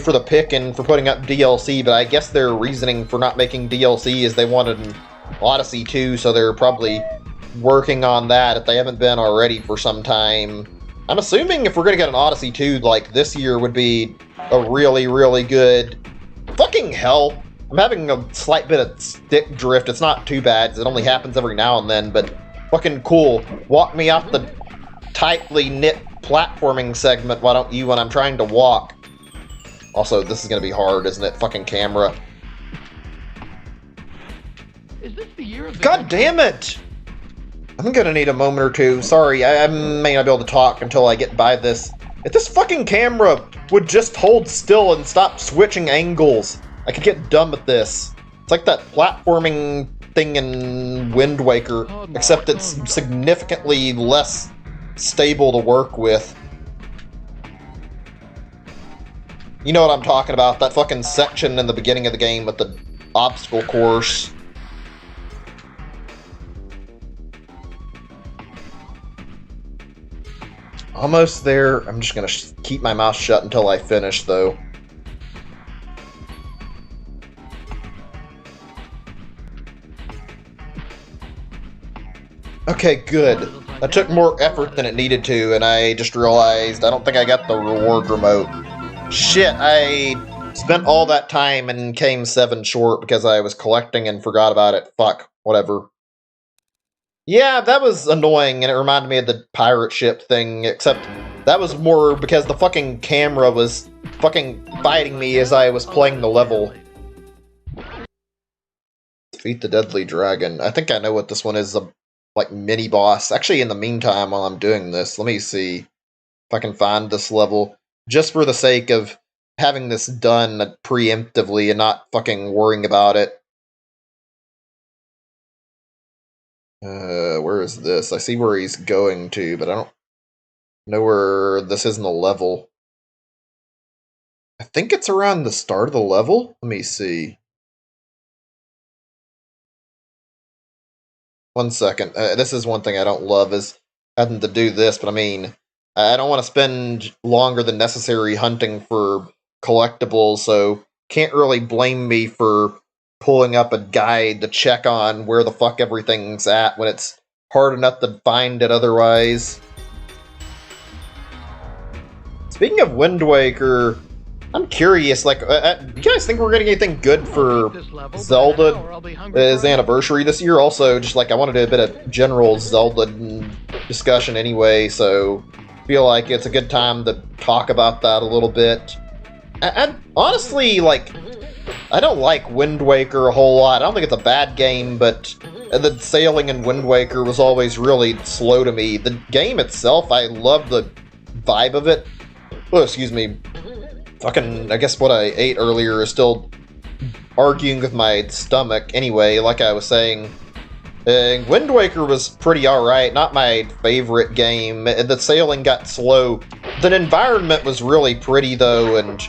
for the pick and for putting up DLC, but I guess their reasoning for not making DLC is they wanted an Odyssey 2, so they're probably working on that if they haven't been already for some time. I'm assuming if we're gonna get an Odyssey 2, like, this year would be a really, really good... Fucking hell! I'm having a slight bit of stick drift. It's not too bad, it only happens every now and then, but fucking cool. Walk me off the tightly knit platforming segment, why don't you, when I'm trying to walk. Also, this is gonna be hard, isn't it? Fucking camera. Is this the year of the God damn it! I'm gonna need a moment or two. Sorry, I may not be able to talk until I get by this. If this fucking camera would just hold still and stop switching angles, I could get done with this. It's like that platforming thing in Wind Waker, except it's significantly less stable to work with. You know what I'm talking about, that fucking section in the beginning of the game with the obstacle course. Almost there. I'm just gonna keep my mouth shut until I finish, though. Okay, good. That took more effort than it needed to, and I just realized I don't think I got the reward remote. Shit, I spent all that time and came 7 short because I was collecting and forgot about it. Fuck, whatever. Yeah, that was annoying, and it reminded me of the pirate ship thing, except that was more because the fucking camera was fucking fighting me as I was playing the level. Defeat the Deadly Dragon. I think I know what this one is, like, mini-boss. Actually, in the meantime, while I'm doing this, let me see if I can find this level, just for the sake of having this done preemptively and not fucking worrying about it. Where is this? I see where he's going to, but I don't know where this is in the level. I think it's around the start of the level? Let me see. 1 second. This is one thing I don't love, is having to do this, but I mean, I don't want to spend longer than necessary hunting for collectibles, so can't really blame me for pulling up a guide to check on where the fuck everything's at when it's hard enough to find it otherwise. Speaking of Wind Waker, I'm curious, like, do you guys think we're getting anything good for Zelda's anniversary this year? Also, just like, I want to do a bit of general Zelda discussion anyway, so feel like it's a good time to talk about that a little bit. I honestly, like, I don't like Wind Waker a whole lot. I don't think it's a bad game, but the sailing in Wind Waker was always really slow to me. The game itself, I love the vibe of it. Oh, excuse me. Fucking, I guess what I ate earlier is still arguing with my stomach. Anyway, like I was saying, Wind Waker was pretty alright. Not my favorite game. The sailing got slow. The environment was really pretty, though, and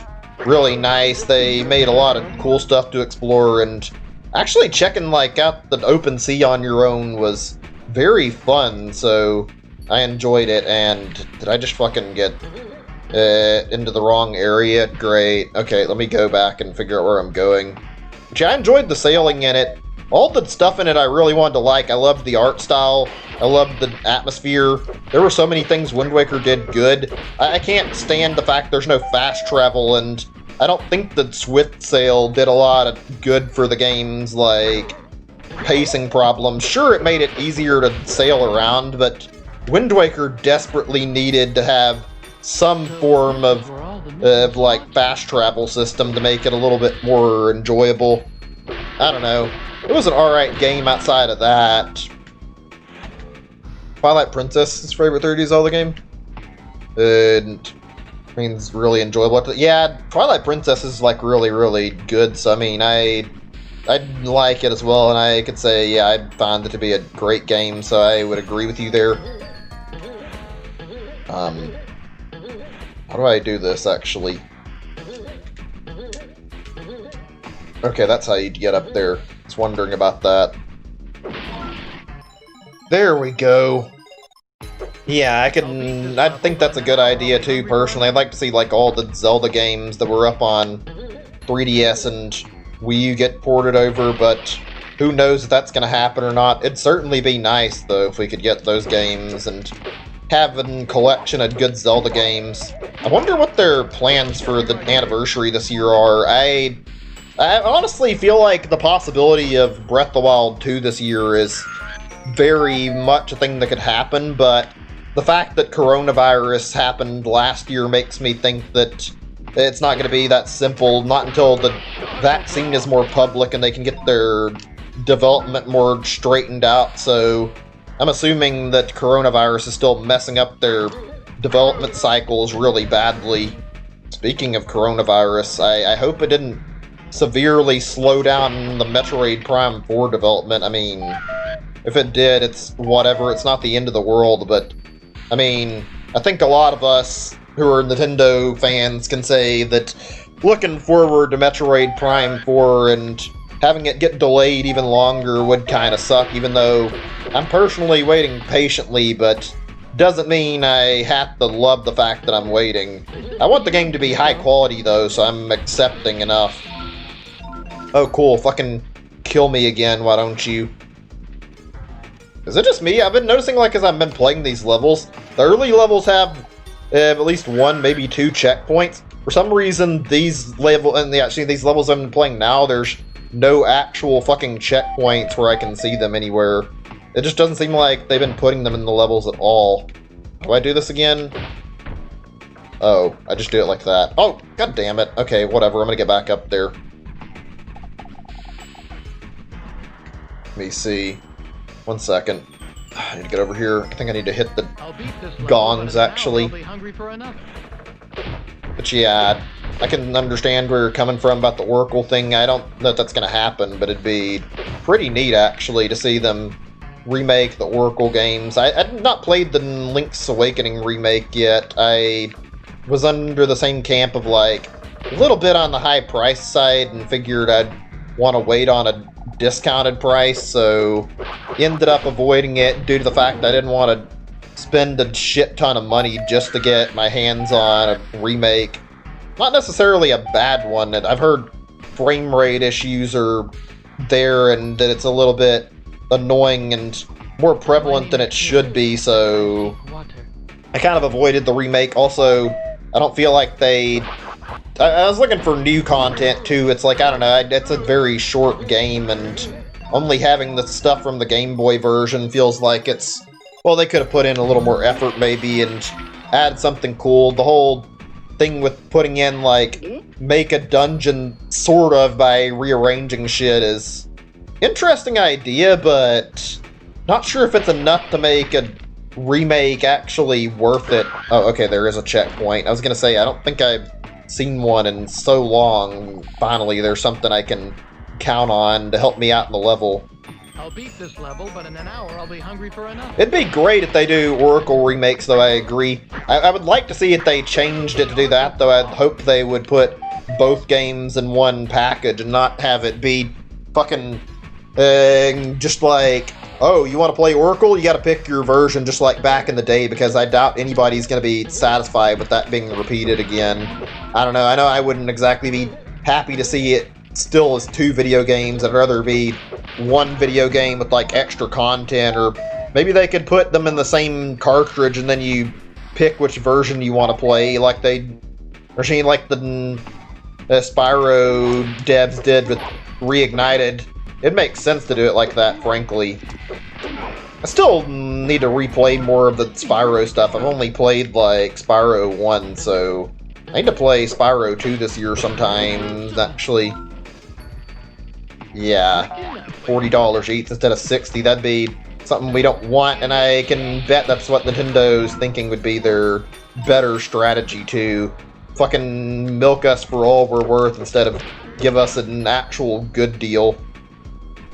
really nice. They made a lot of cool stuff to explore, and actually checking like out the open sea on your own was very fun, so I enjoyed it. And did I just fucking get into the wrong area? Great. Okay, let me go back and figure out where I'm going. But yeah, I enjoyed the sailing in it. All the stuff in it I really wanted to like. I loved the art style. I loved the atmosphere. There were so many things Wind Waker did good. I can't stand the fact there's no fast travel, and I don't think the Swift Sail did a lot of good for the game's, like, pacing problems. Sure, it made it easier to sail around, but Wind Waker desperately needed to have some form of like, fast travel system to make it a little bit more enjoyable. I don't know. It was an alright game outside of that. Twilight Princess is favorite 3D Zelda game? I mean, it's really enjoyable. Yeah, Twilight Princess is, like, really, really good, so I mean, I'd like it as well, and I could say, yeah, I'd find it to be a great game, so I would agree with you there. How do I do this, actually? Okay, that's how you get up there. I was wondering about that. There we go. Yeah, I think that's a good idea too, personally. I'd like to see, like, all the Zelda games that were up on 3DS and Wii U get ported over, but who knows if that's going to happen or not. It'd certainly be nice, though, if we could get those games and have a collection of good Zelda games. I wonder what their plans for the anniversary this year are. I honestly feel like the possibility of Breath of the Wild 2 this year is very much a thing that could happen, but the fact that coronavirus happened last year makes me think that it's not going to be that simple, not until the vaccine is more public and they can get their development more straightened out. So I'm assuming that coronavirus is still messing up their development cycles really badly. Speaking of coronavirus, I hope it didn't severely slow down the Metroid Prime 4 development. I mean, if it did, it's whatever. It's not the end of the world, but I mean, I think a lot of us who are Nintendo fans can say that looking forward to Metroid Prime 4 and having it get delayed even longer would kind of suck, even though I'm personally waiting patiently, but doesn't mean I have to love the fact that I'm waiting. I want the game to be high quality, though, so I'm accepting enough. Oh, cool. Fucking kill me again, why don't you? Is it just me? I've been noticing, like, as I've been playing these levels, the early levels have at least one, maybe two checkpoints. For some reason, these levels I've been playing now, there's no actual fucking checkpoints where I can see them anywhere. It just doesn't seem like they've been putting them in the levels at all. Do I do this again? Oh, I just do it like that. Oh, god damn it. Okay, whatever, I'm gonna get back up there. Let me see. 1 second. I need to get over here. I think I need to hit the gongs, actually. But yeah, I can understand where you're coming from about the Oracle thing. I don't know if that's going to happen, but it'd be pretty neat, actually, to see them remake the Oracle games. I've not played the Link's Awakening remake yet. I was under the same camp of, like, a little bit on the high price side and figured I'd want to wait on a discounted price, so ended up avoiding it due to the fact that I didn't want to spend a shit ton of money just to get my hands on a remake. Not necessarily a bad one. I've heard frame rate issues are there and that it's a little bit annoying and more prevalent than it should be, so I kind of avoided the remake. Also, I don't feel like I was looking for new content, too. It's like, I don't know, it's a very short game, and only having the stuff from the Game Boy version feels like it's... Well, they could have put in a little more effort, maybe, and add something cool. The whole thing with putting in, like, make a dungeon, sort of, by rearranging shit is... Interesting idea, but not sure if it's enough to make a remake actually worth it. Oh, okay, there is a checkpoint. I was gonna say, I don't think I've seen one in so long. Finally, there's something I can count on to help me out in the level. I'll beat this level, but in an hour I'll be hungry for another. It'd be great if they do Oracle remakes, though, I agree. I would like to see if they changed it to do that, though. I'd hope they would put both games in one package and not have it be fucking just like, oh, you want to play Oracle? You got to pick your version just like back in the day, because I doubt anybody's going to be satisfied with that being repeated again. I don't know. I know I wouldn't exactly be happy to see it still as two video games. I'd rather be one video game with like extra content, or maybe they could put them in the same cartridge and then you pick which version you want to play, like the Spyro devs did with Reignited. It makes sense to do it like that, frankly. I still need to replay more of the Spyro stuff. I've only played, like, Spyro 1, so I need to play Spyro 2 this year sometime, actually. Yeah, $40 each instead of $60. That'd be something we don't want, and I can bet that's what Nintendo's thinking would be their better strategy, too. Fucking milk us for all we're worth instead of give us an actual good deal.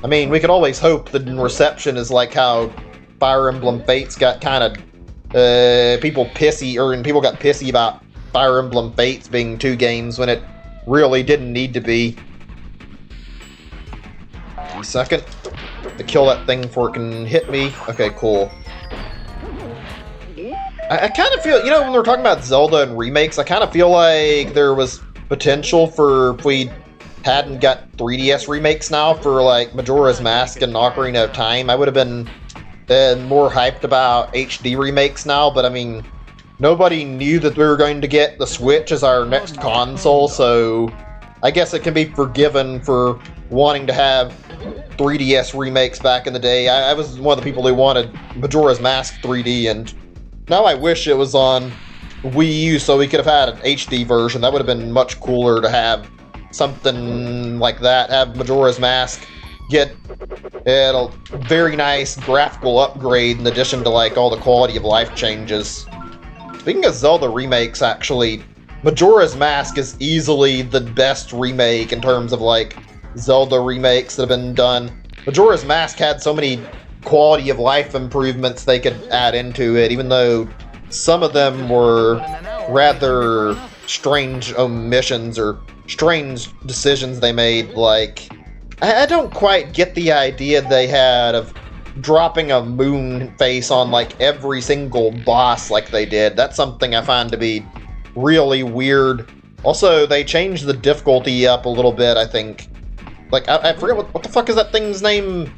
I mean, we could always hope the reception is like how Fire Emblem Fates got kind of, people got pissy about Fire Emblem Fates being two games when it really didn't need to be. 1 second to kill that thing before it can hit me. Okay, cool. I kind of feel, you know, when we're talking about Zelda and remakes, I kind of feel like there was potential for, if we hadn't got 3DS remakes now for, like, Majora's Mask and Ocarina of Time, I would have been more hyped about HD remakes now, but I mean, nobody knew that we were going to get the Switch as our next console, so I guess it can be forgiven for wanting to have 3DS remakes back in the day. I was one of the people who wanted Majora's Mask 3D, and now I wish it was on Wii U so we could have had an HD version. That would have been much cooler to have something like that, have Majora's Mask get a very nice graphical upgrade in addition to like all the quality of life changes. Speaking of Zelda remakes, actually, Majora's Mask is easily the best remake in terms of like Zelda remakes that have been done. Majora's Mask had so many quality of life improvements they could add into it, even though some of them were rather strange omissions or strange decisions they made. Like, I don't quite get the idea they had of dropping a moon face on like every single boss like they did. That's something I find to be really weird. Also, they changed the difficulty up a little bit, I think. Like, I forget what the fuck is that thing's name?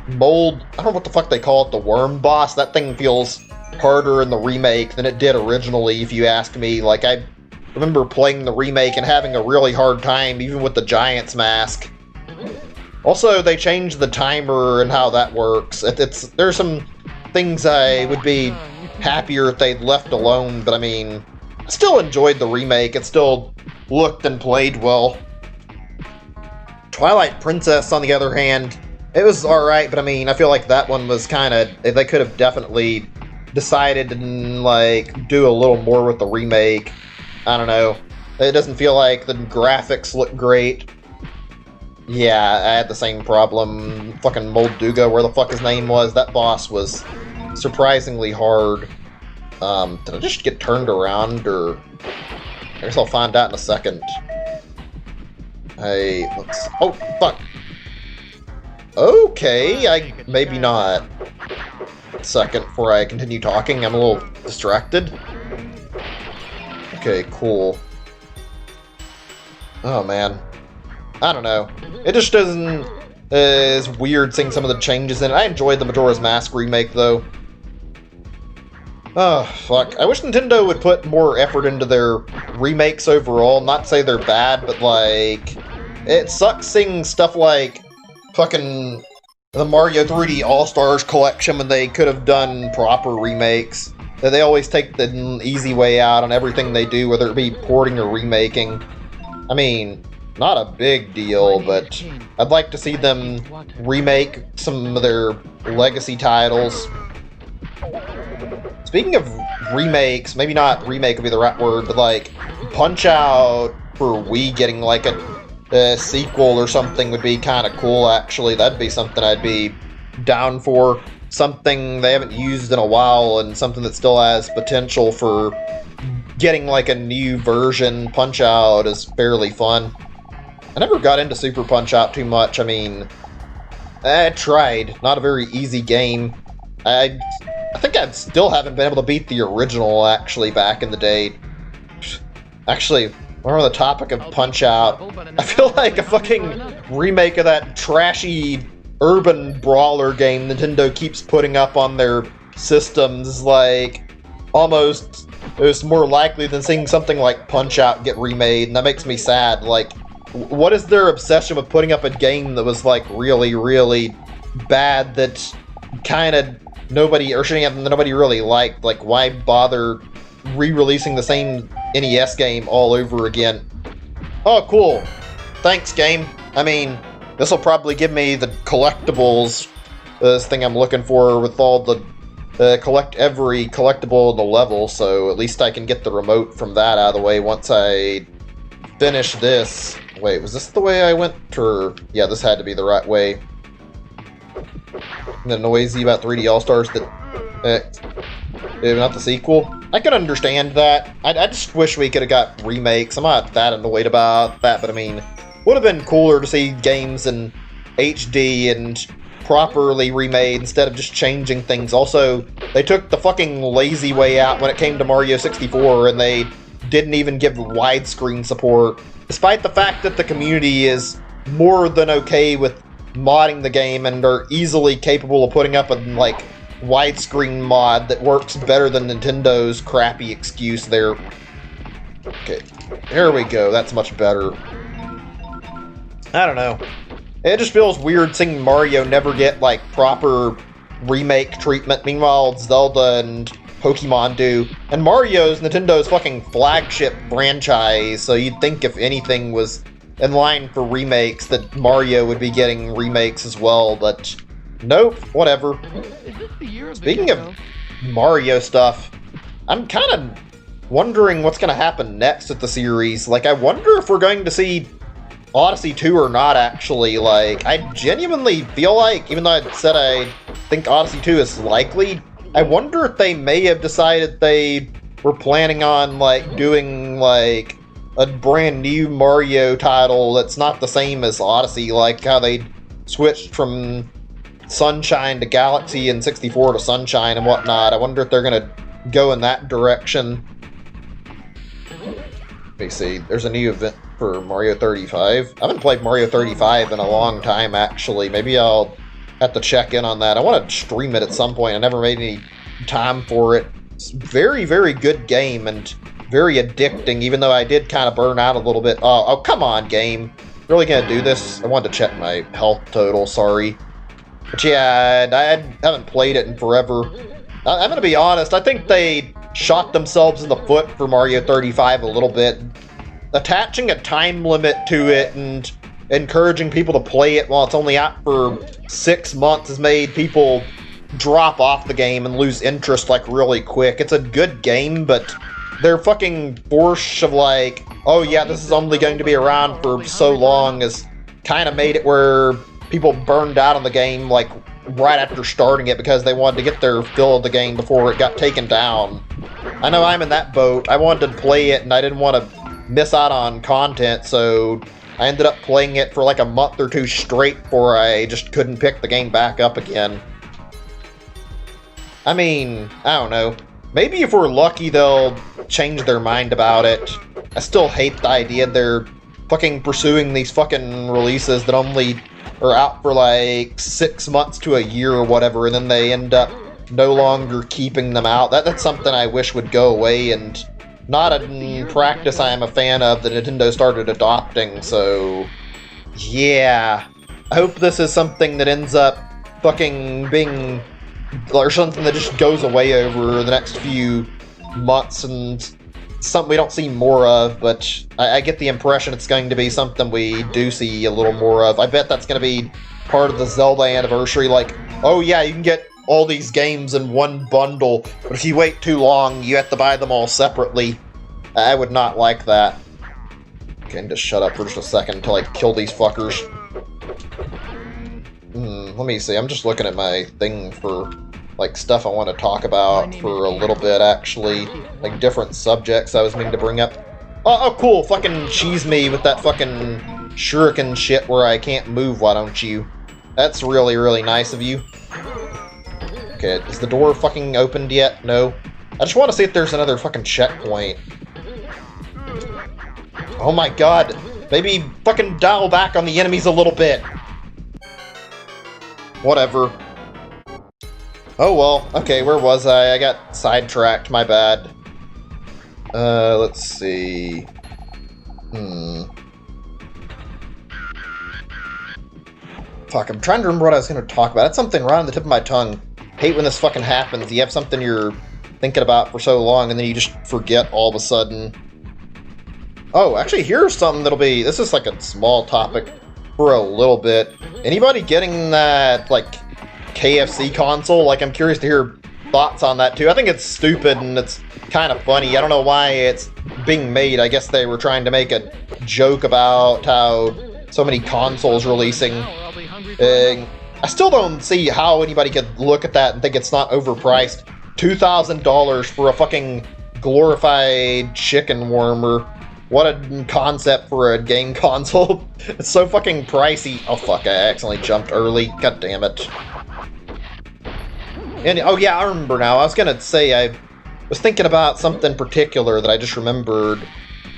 Mold? I don't know what the fuck they call it, the worm boss. That thing feels harder in the remake than it did originally, if you ask me. Like, I remember playing the remake and having a really hard time, even with the Giant's Mask. Also, they changed the timer and how that works. There's some things I would be happier if they'd left alone, but I mean, I still enjoyed the remake. It still looked and played well. Twilight Princess, on the other hand, it was alright, but I mean, I feel like that one was kind of, they could have definitely decided to, like, do a little more with the remake. I don't know. It doesn't feel like the graphics look great. Yeah, I had the same problem. Fucking Molduga, where the fuck his name was, that boss was surprisingly hard. Did I just get turned around, or... I guess I'll find out in a second. Oh, fuck. Okay, maybe not. A second before I continue talking, I'm a little distracted. Okay, cool. Oh, man. I don't know. It just doesn't... it's weird seeing some of the changes in it. I enjoyed the Majora's Mask remake, though. Oh, fuck. I wish Nintendo would put more effort into their remakes overall. Not to say they're bad, but, like... It sucks seeing stuff like fucking the Mario 3D All-Stars collection when they could have done proper remakes. They always take the easy way out on everything they do, whether it be porting or remaking. I mean, not a big deal, but I'd like to see them remake some of their legacy titles. Speaking of remakes, maybe not remake would be the right word, but like Punch-Out for Wii getting like a sequel or something would be kind of cool, actually. That'd be something I'd be down for. Something they haven't used in a while and something that still has potential for getting like a new version. Punch-Out is fairly fun. I never got into Super Punch-Out too much. I mean, I tried. Not a very easy game. I think I still haven't been able to beat the original, actually, back in the day. Actually, we're on the topic of Punch-Out. I feel like a fucking remake of that trashy urban brawler game Nintendo keeps putting up on their systems, like, almost it's more likely than seeing something like Punch-Out get remade, and that makes me sad. Like, what is their obsession with putting up a game that was, like, really, really bad that kind of nobody, or shouldn't have, nobody really liked? Like, why bother re-releasing the same NES game all over again? Oh, cool. Thanks, game. I mean, this will probably give me the collectibles, this thing I'm looking for with all the, collect every collectible in the level, so at least I can get the remote from that out of the way once I finish this. Wait, was this the way I went, or... Yeah, this had to be the right way. The noisy about 3D All-Stars that... not the sequel. I can understand that. I just wish we could have got remakes. I'm not that annoyed about that, but I mean, would have been cooler to see games in HD and properly remade instead of just changing things. Also, they took the fucking lazy way out when it came to Mario 64, and they didn't even give widescreen support, despite the fact that the community is more than okay with modding the game and are easily capable of putting up a, like, widescreen mod that works better than Nintendo's crappy excuse there. Okay, there we go, that's much better. I don't know. It just feels weird seeing Mario never get, like, proper remake treatment. Meanwhile, Zelda and Pokemon do. And Mario's Nintendo's fucking flagship franchise, so you'd think if anything was in line for remakes that Mario would be getting remakes as well, but nope, whatever. Speaking of Mario stuff, I'm kind of wondering what's going to happen next with the series. Like, I wonder if we're going to see Odyssey 2 or not, actually. Like, I genuinely feel like, even though I said I think Odyssey 2 is likely, I wonder if they may have decided they were planning on, like, doing, like, a brand new Mario title that's not the same as Odyssey, like how they switched from Sunshine to Galaxy and 64 to Sunshine and whatnot. I wonder if they're gonna go in that direction. Let me see, there's a new event for Mario 35. I haven't played Mario 35 in a long time, actually. Maybe I'll have to check in on that. I want to stream it at some point. I never made any time for it. It's a very, very good game and very addicting, even though I did kind of burn out a little bit. Oh, come on, game. Really gonna do this? I wanted to check my health total, sorry. But yeah, I haven't played it in forever. I'm gonna be honest, I think they shot themselves in the foot for Mario 35 a little bit. Attaching a time limit to it and encouraging people to play it while it's only out for 6 months has made people drop off the game and lose interest, like, really quick. It's a good game, but their fucking force of, like, oh yeah, this is only going to be around for so long has kind of made it where people burned out on the game, like, right after starting it because they wanted to get their fill of the game before it got taken down. I know I'm in that boat. I wanted to play it and I didn't want to miss out on content, so I ended up playing it for like a month or two straight before I just couldn't pick the game back up again. I mean, I don't know. Maybe if we're lucky, they'll change their mind about it. I still hate the idea they're fucking pursuing these fucking releases that only are out for like 6 months to a year or whatever, and then they end up no longer keeping them out. That's something I wish would go away, and not a practice I am a fan of that Nintendo started adopting, so yeah. I hope this is something that ends up fucking being, or something that just goes away over the next few months and something we don't see more of, but I get the impression it's going to be something we do see a little more of. I bet that's going to be part of the Zelda anniversary, like, oh yeah, you can get all these games in one bundle, but if you wait too long, you have to buy them all separately. I would not like that. Okay, just shut up for just a second until I kill these fuckers. Let me see, I'm just looking at my thing for, like, stuff I want to talk about for a little bit, actually. Like, different subjects I was meaning to bring up. Oh, cool, fucking cheese me with that fucking shuriken shit where I can't move, why don't you? That's really, really nice of you. Okay, is the door fucking opened yet? No. I just want to see if there's another fucking checkpoint. Oh my god. Maybe fucking dial back on the enemies a little bit. Whatever. Oh well. Okay, where was I? I got sidetracked, my bad. Let's see. Fuck, I'm trying to remember what I was going to talk about. That's something right on the tip of my tongue. Hate when this fucking happens. You have something you're thinking about for so long, and then you just forget all of a sudden. Oh, actually, here's something that'll be... This is like a small topic for a little bit. Anybody getting that, like, KFC console? Like, I'm curious to hear thoughts on that, too. I think it's stupid, and it's kind of funny. I don't know why it's being made. I guess they were trying to make a joke about how so many consoles releasing. I still don't see how anybody could look at that and think it's not overpriced. $2,000 for a fucking glorified chicken warmer. what a concept for a game console. It's so fucking pricey. Oh fuck, I accidentally jumped early. God damn it. And, oh yeah, I remember now. I was gonna say, I was thinking about something particular that I just remembered.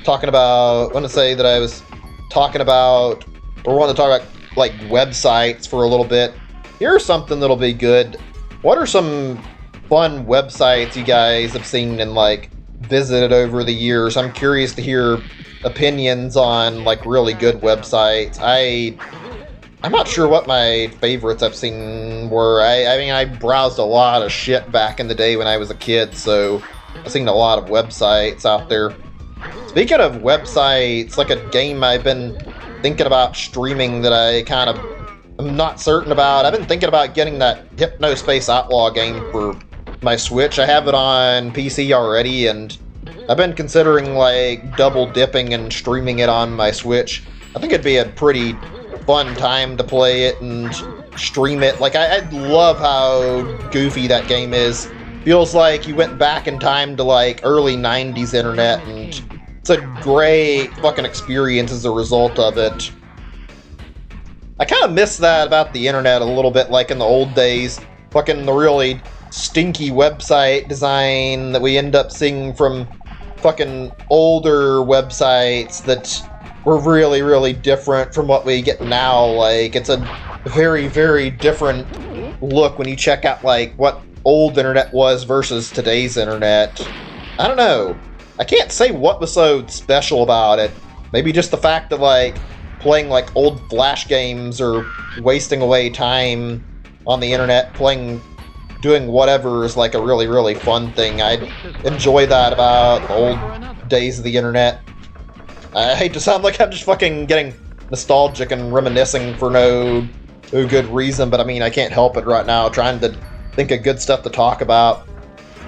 Talking about, I want to say that I was talking about, or want to talk about, like, websites for a little bit. Here's something that'll be good. What are some fun websites you guys have seen and, like, visited over the years? I'm curious to hear opinions on, like, really good websites. I'm not sure what my favorites I've seen were. I mean, I browsed a lot of shit back in the day when I was a kid, so I've seen a lot of websites out there. Speaking of websites, like a game I've been thinking about streaming that I kind of am not certain about. I've been thinking about getting that Hypnospace Outlaw game for my Switch. I have it on PC already, and I've been considering, like, double dipping and streaming it on my Switch. I think it'd be a pretty fun time to play it and stream it. Like, I love how goofy that game is. Feels like you went back in time to, like, early 90s internet, and it's a great fucking experience as a result of it. I kind of miss that about the internet a little bit, like in the old days. Fucking the really stinky website design that we end up seeing from fucking older websites that were really, really different from what we get now. Like, it's a very, very different look when you check out, like, what old internet was versus today's internet. I don't know. I can't say what was so special about it. Maybe just the fact that, like, playing, like, old Flash games or wasting away time on the internet doing whatever is, like, a really, really fun thing. I enjoy that about the old days of the internet. I hate to sound like I'm just fucking getting nostalgic and reminiscing for no good reason, but I mean, I can't help it right now, trying to think of good stuff to talk about.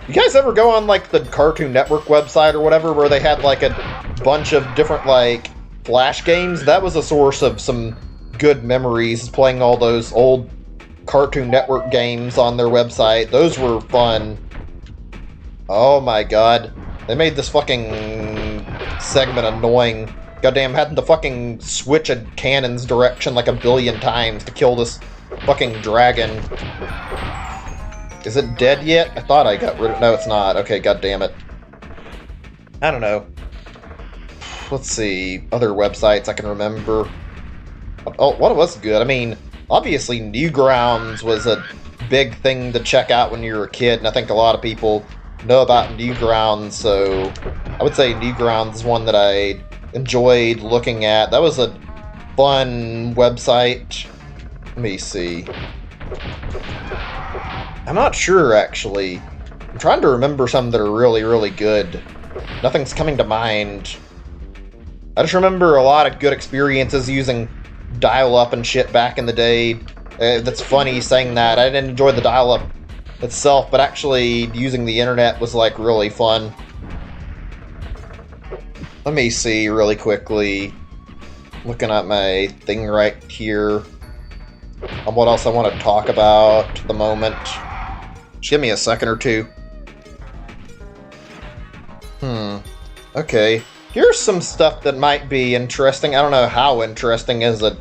You guys ever go on, like, the Cartoon Network website or whatever, where they had, like, a bunch of different, like, Flash games? That was a source of some good memories, playing all those old Cartoon Network games on their website. Those were fun. Oh my god. They made this fucking segment annoying. Goddamn, having to fucking switch a cannon's direction like a billion times to kill this fucking dragon. Is it dead yet? I thought I got rid of it. No, it's not. Okay, goddamn it. I don't know. Let's see. Other websites I can remember. Oh, what was good? I mean, obviously Newgrounds was a big thing to check out when you were a kid, and I think a lot of people know about Newgrounds, so I would say Newgrounds is one that I enjoyed looking at. That was a fun website. Let me see. I'm not sure, actually. I'm trying to remember some that are really, really good. Nothing's coming to mind. I just remember a lot of good experiences using dial-up and shit back in the day. That's funny saying that. I didn't enjoy the dial-up itself, but actually using the internet was, like, really fun. Let me see really quickly. Looking at my thing right here on what else I want to talk about at the moment. Just give me a second or two. Okay. Here's some stuff that might be interesting. I don't know how interesting as a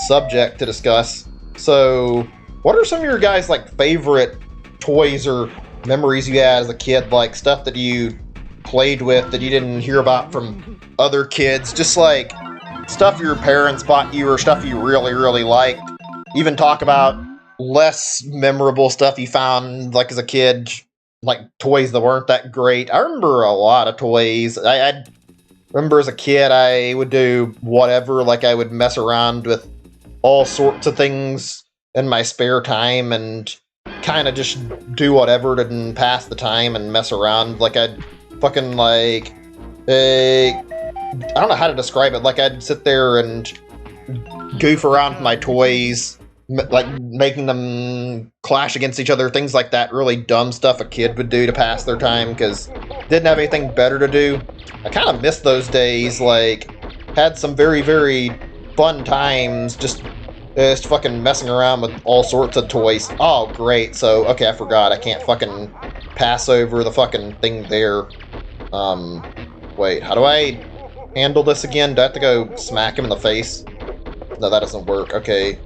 subject to discuss. So, what are some of your guys' like favorite toys or memories you had as a kid? Like stuff that you played with that you didn't hear about from other kids? Just like stuff your parents bought you or stuff you really, really liked. Even talk about less memorable stuff you found like as a kid, like toys that weren't that great. I remember a lot of toys. I remember as a kid I would do whatever, like I would mess around with all sorts of things in my spare time and kind of just do whatever to pass the time and mess around. Like I'd fucking like, I don't know how to describe it. Like I'd sit there and goof around with my toys, like making them clash against each other, things like that. Really dumb stuff a kid would do to pass their time because didn't have anything better to do. I kind of miss those days. Like had some very, very fun times just fucking messing around with all sorts of toys. Oh, great. So, okay, I forgot. I can't fucking pass over the fucking thing there. Wait, how do I handle this again? Do I have to go smack him in the face? No, that doesn't work. Okay.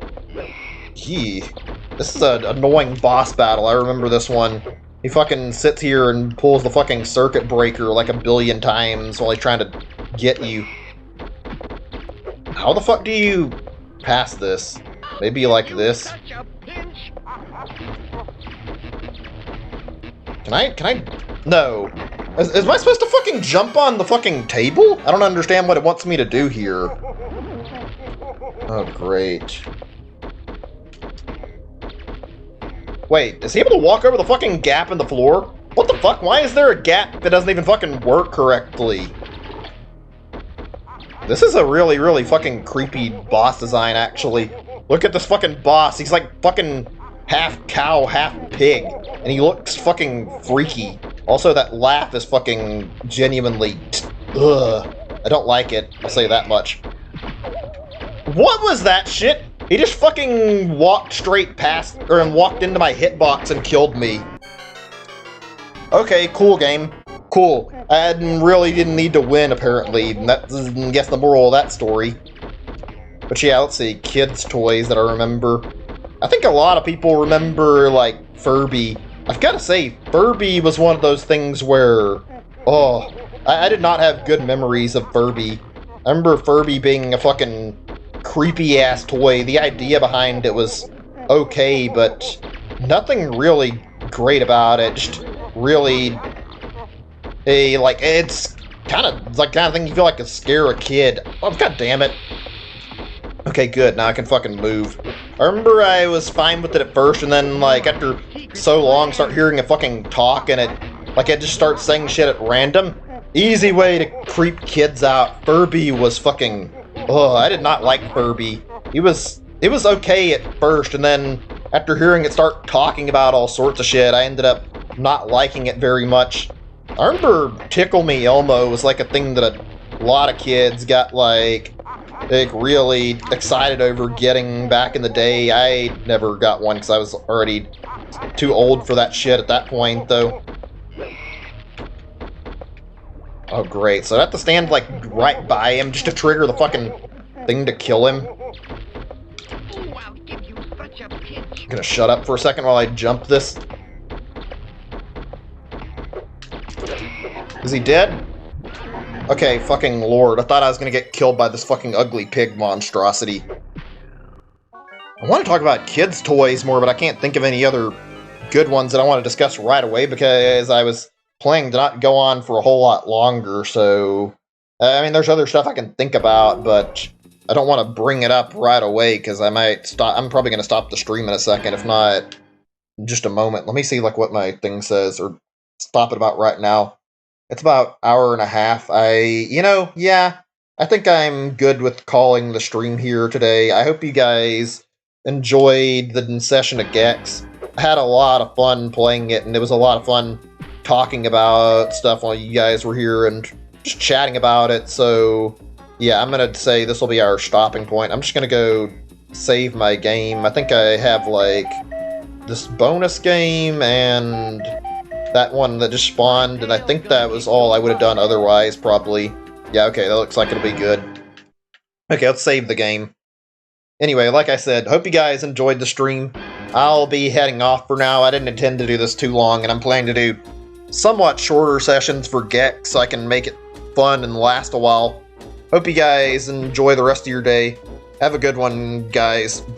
This is an annoying boss battle. I remember this one. He fucking sits here and pulls the fucking circuit breaker like a billion times while he's trying to get you. How the fuck do you pass this? Maybe like this? Can I? No. Am I supposed to fucking jump on the fucking table? I don't understand what it wants me to do here. Oh, great. Wait, is he able to walk over the fucking gap in the floor? What the fuck? Why is there a gap that doesn't even fucking work correctly? This is a really, really fucking creepy boss design, actually. Look at this fucking boss. He's like fucking half cow, half pig. And he looks fucking freaky. Also, that laugh is fucking genuinely... Ugh. I don't like it. I'll say that much. What was that shit? He just fucking walked straight past, or walked into my hitbox and killed me. Okay, cool game. Cool. I really didn't need to win, apparently. That's, I guess, the moral of that story. But yeah, let's see. Kids' toys that I remember. I think a lot of people remember, like, Furby. I've got to say, Furby was one of those things where... Oh, I did not have good memories of Furby. I remember Furby being a fucking creepy-ass toy. The idea behind it was okay, but nothing really great about it. Just really... like, it's kind of like kind of thing you feel like to scare a kid. Oh, god damn it. Okay, good. Now I can fucking move. I remember I was fine with it at first, and then, like, after so long, start hearing it fucking talk, and it just starts saying shit at random. Easy way to creep kids out. Furby was fucking... Ugh, I did not like Furby. It was okay at first, and then after hearing it start talking about all sorts of shit, I ended up not liking it very much. I remember Tickle Me Elmo was like a thing that a lot of kids got like really excited over getting back in the day. I never got one because I was already too old for that shit at that point, though. Oh, great. So I have to stand, like, right by him just to trigger the fucking thing to kill him. I'm gonna shut up for a second while I jump this. Is he dead? Okay, fucking lord. I thought I was gonna get killed by this fucking ugly pig monstrosity. I want to talk about kids' toys more, but I can't think of any other good ones that I want to discuss right away because I was planning to not go on for a whole lot longer, so... I mean, there's other stuff I can think about, but I don't want to bring it up right away because I might stop... I'm probably going to stop the stream in a second, if not in just a moment. Let me see, like, what my thing says, or stop it about right now. It's about an hour and a half. Yeah, I think I'm good with calling the stream here today. I hope you guys enjoyed the session of Gex. I had a lot of fun playing it, and it was a lot of fun talking about stuff while you guys were here and just chatting about it. So yeah, I'm gonna say this will be our stopping point. I'm just gonna go save my game. I think I have like this bonus game and that one that just spawned, and I think that was all I would have done otherwise, probably. Yeah, okay, that looks like it'll be good. Okay, let's save the game. Anyway, like I said, hope you guys enjoyed the stream. I'll be heading off for now. I didn't intend to do this too long, and I'm planning to do somewhat shorter sessions for Gex so I can make it fun and last a while. Hope you guys enjoy the rest of your day. Have a good one, guys. Bye.